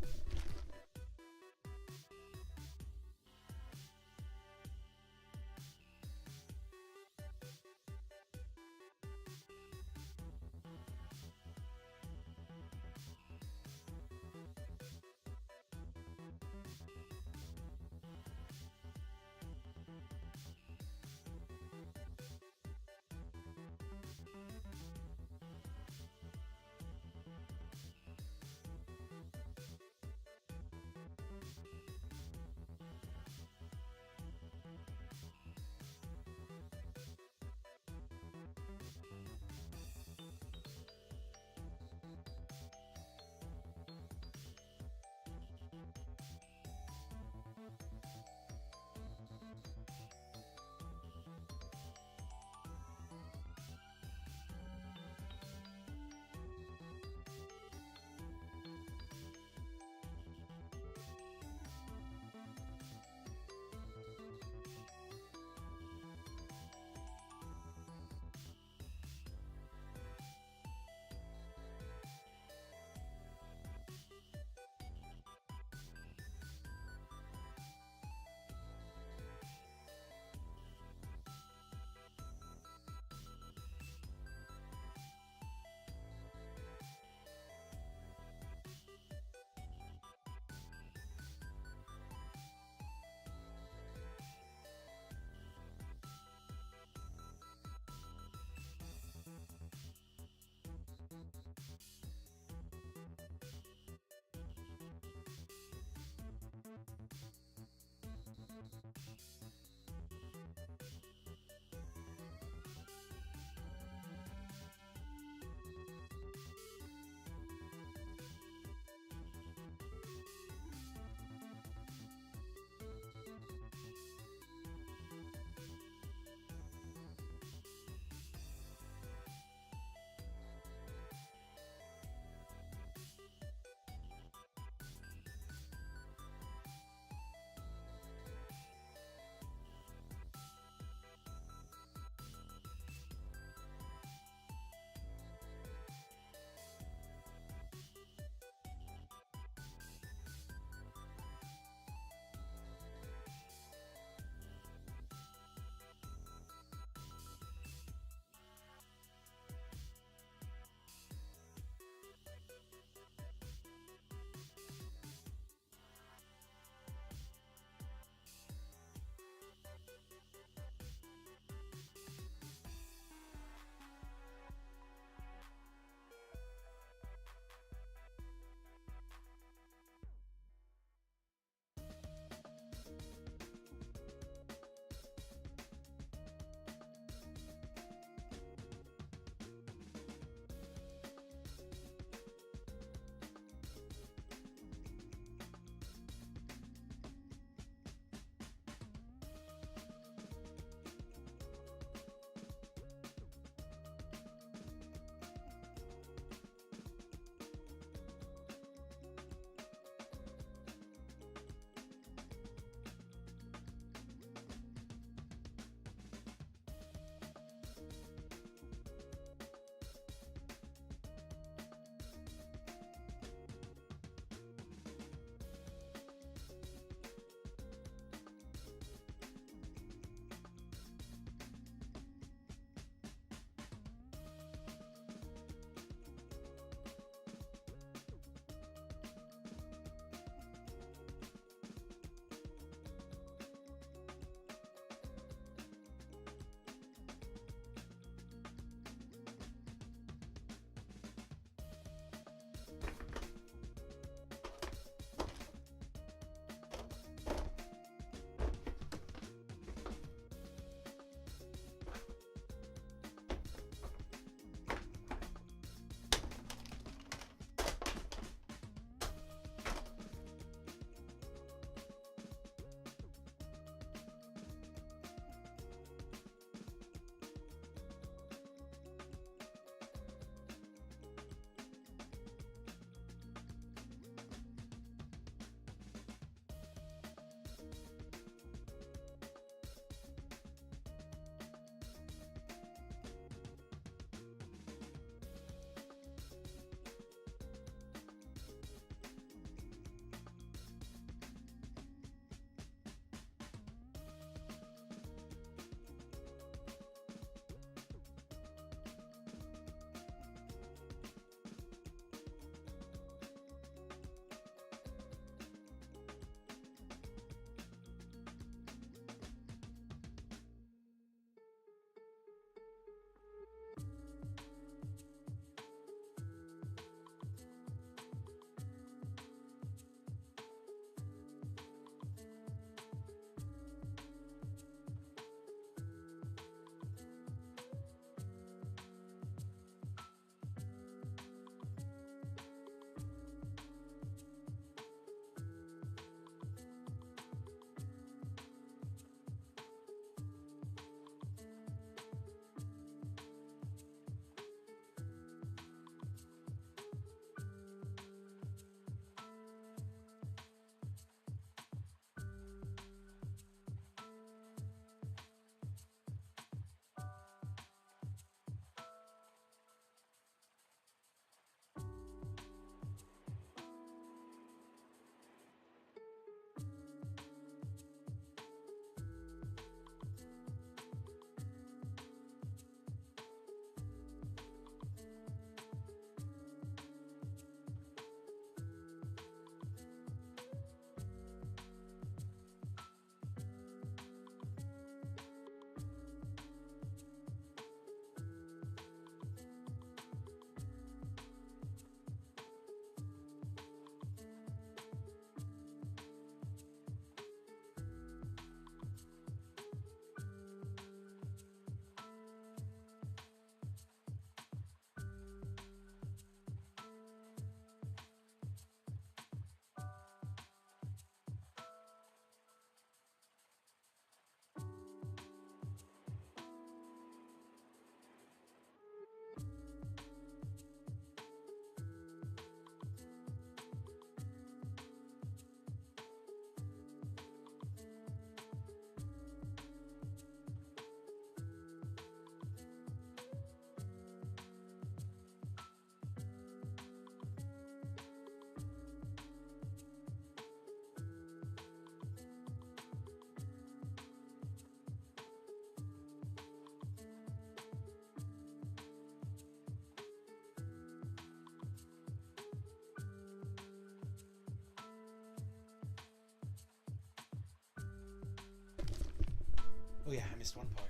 Oh yeah, I missed one part.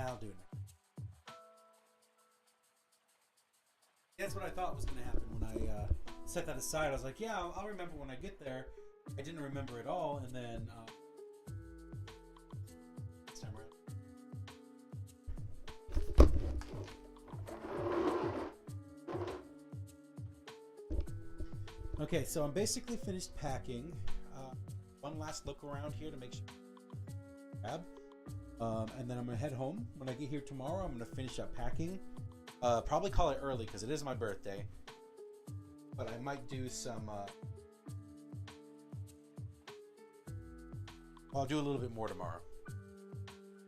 I'll do it next. That's what I thought was going to happen when I set that aside. I was like, yeah, I'll remember when I get there. I didn't remember it all, and then this time around. Okay, so I'm basically finished packing. One last look around here to make sure. And then I'm gonna head home. When I get here tomorrow, I'm gonna finish up packing. Probably call it early because it is my birthday. But I might do some. I'll do a little bit more tomorrow.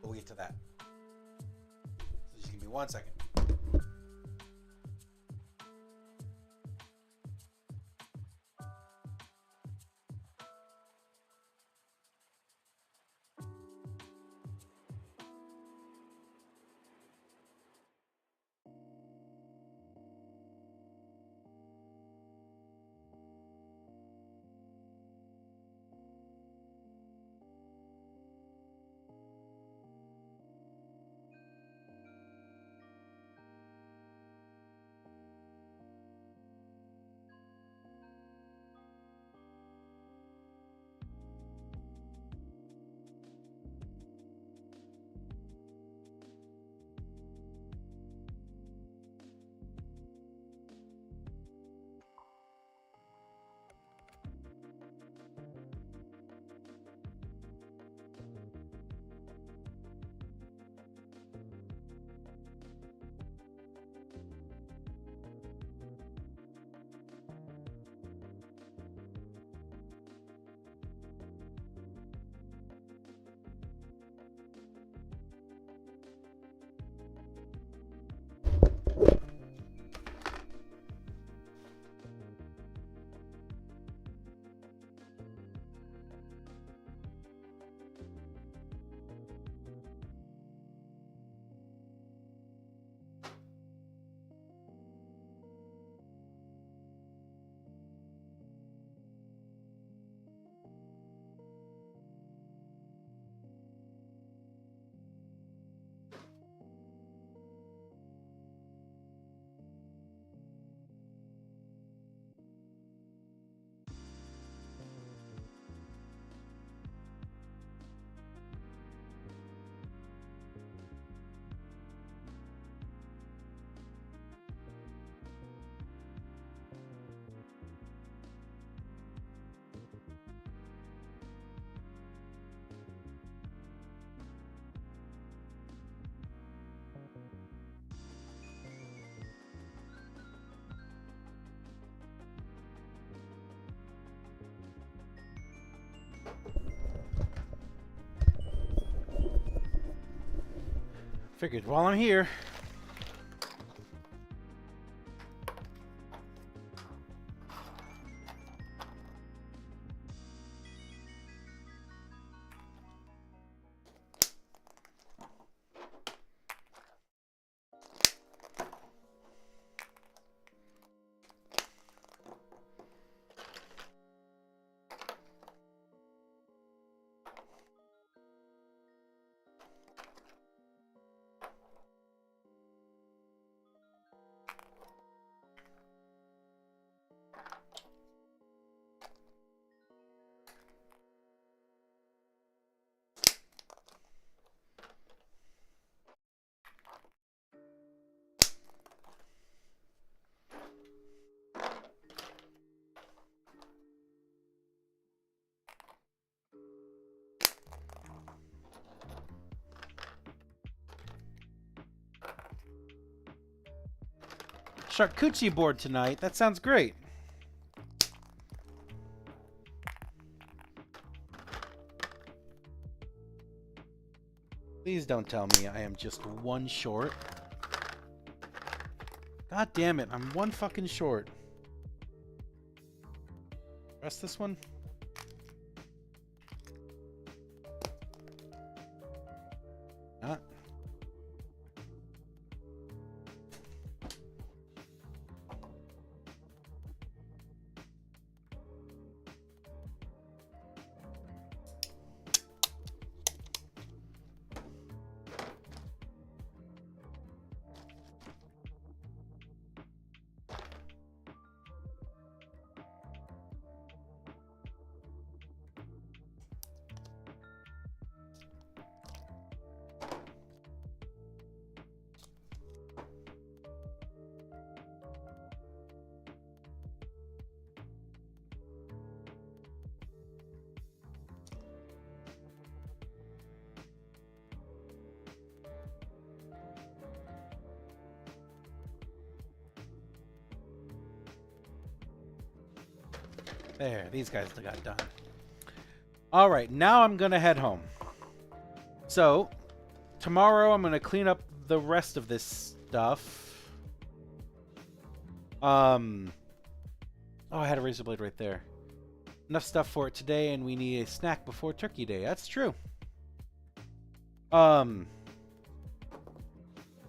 We'll get to that. So just give me 1 second. Figured while I'm here. Charcuterie board tonight. That sounds great. Please don't tell me I am just one short. God damn it, I'm one fucking short. Press this one. Not. There, these guys got done. All right, now I'm going to head home. So, tomorrow I'm going to clean up the rest of this stuff. Oh, I had a razor blade right there. Enough stuff for it today, and we need a snack before Turkey Day. That's true.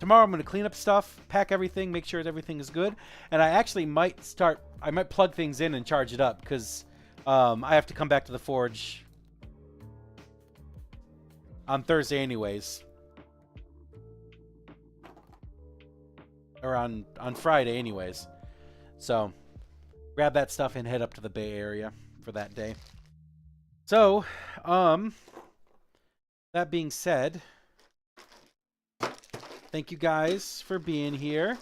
Tomorrow I'm going to clean up stuff, pack everything, make sure everything is good. And I actually might plug things in and charge it up, because I have to come back to the forge on Thursday anyways. Or on Friday anyways. So, grab that stuff and head up to the Bay Area for that day. So, that being said, thank you guys for being here.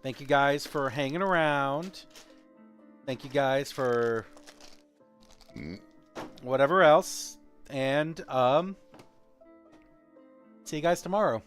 Thank you guys for hanging around. Thank you guys for whatever else. And see you guys tomorrow.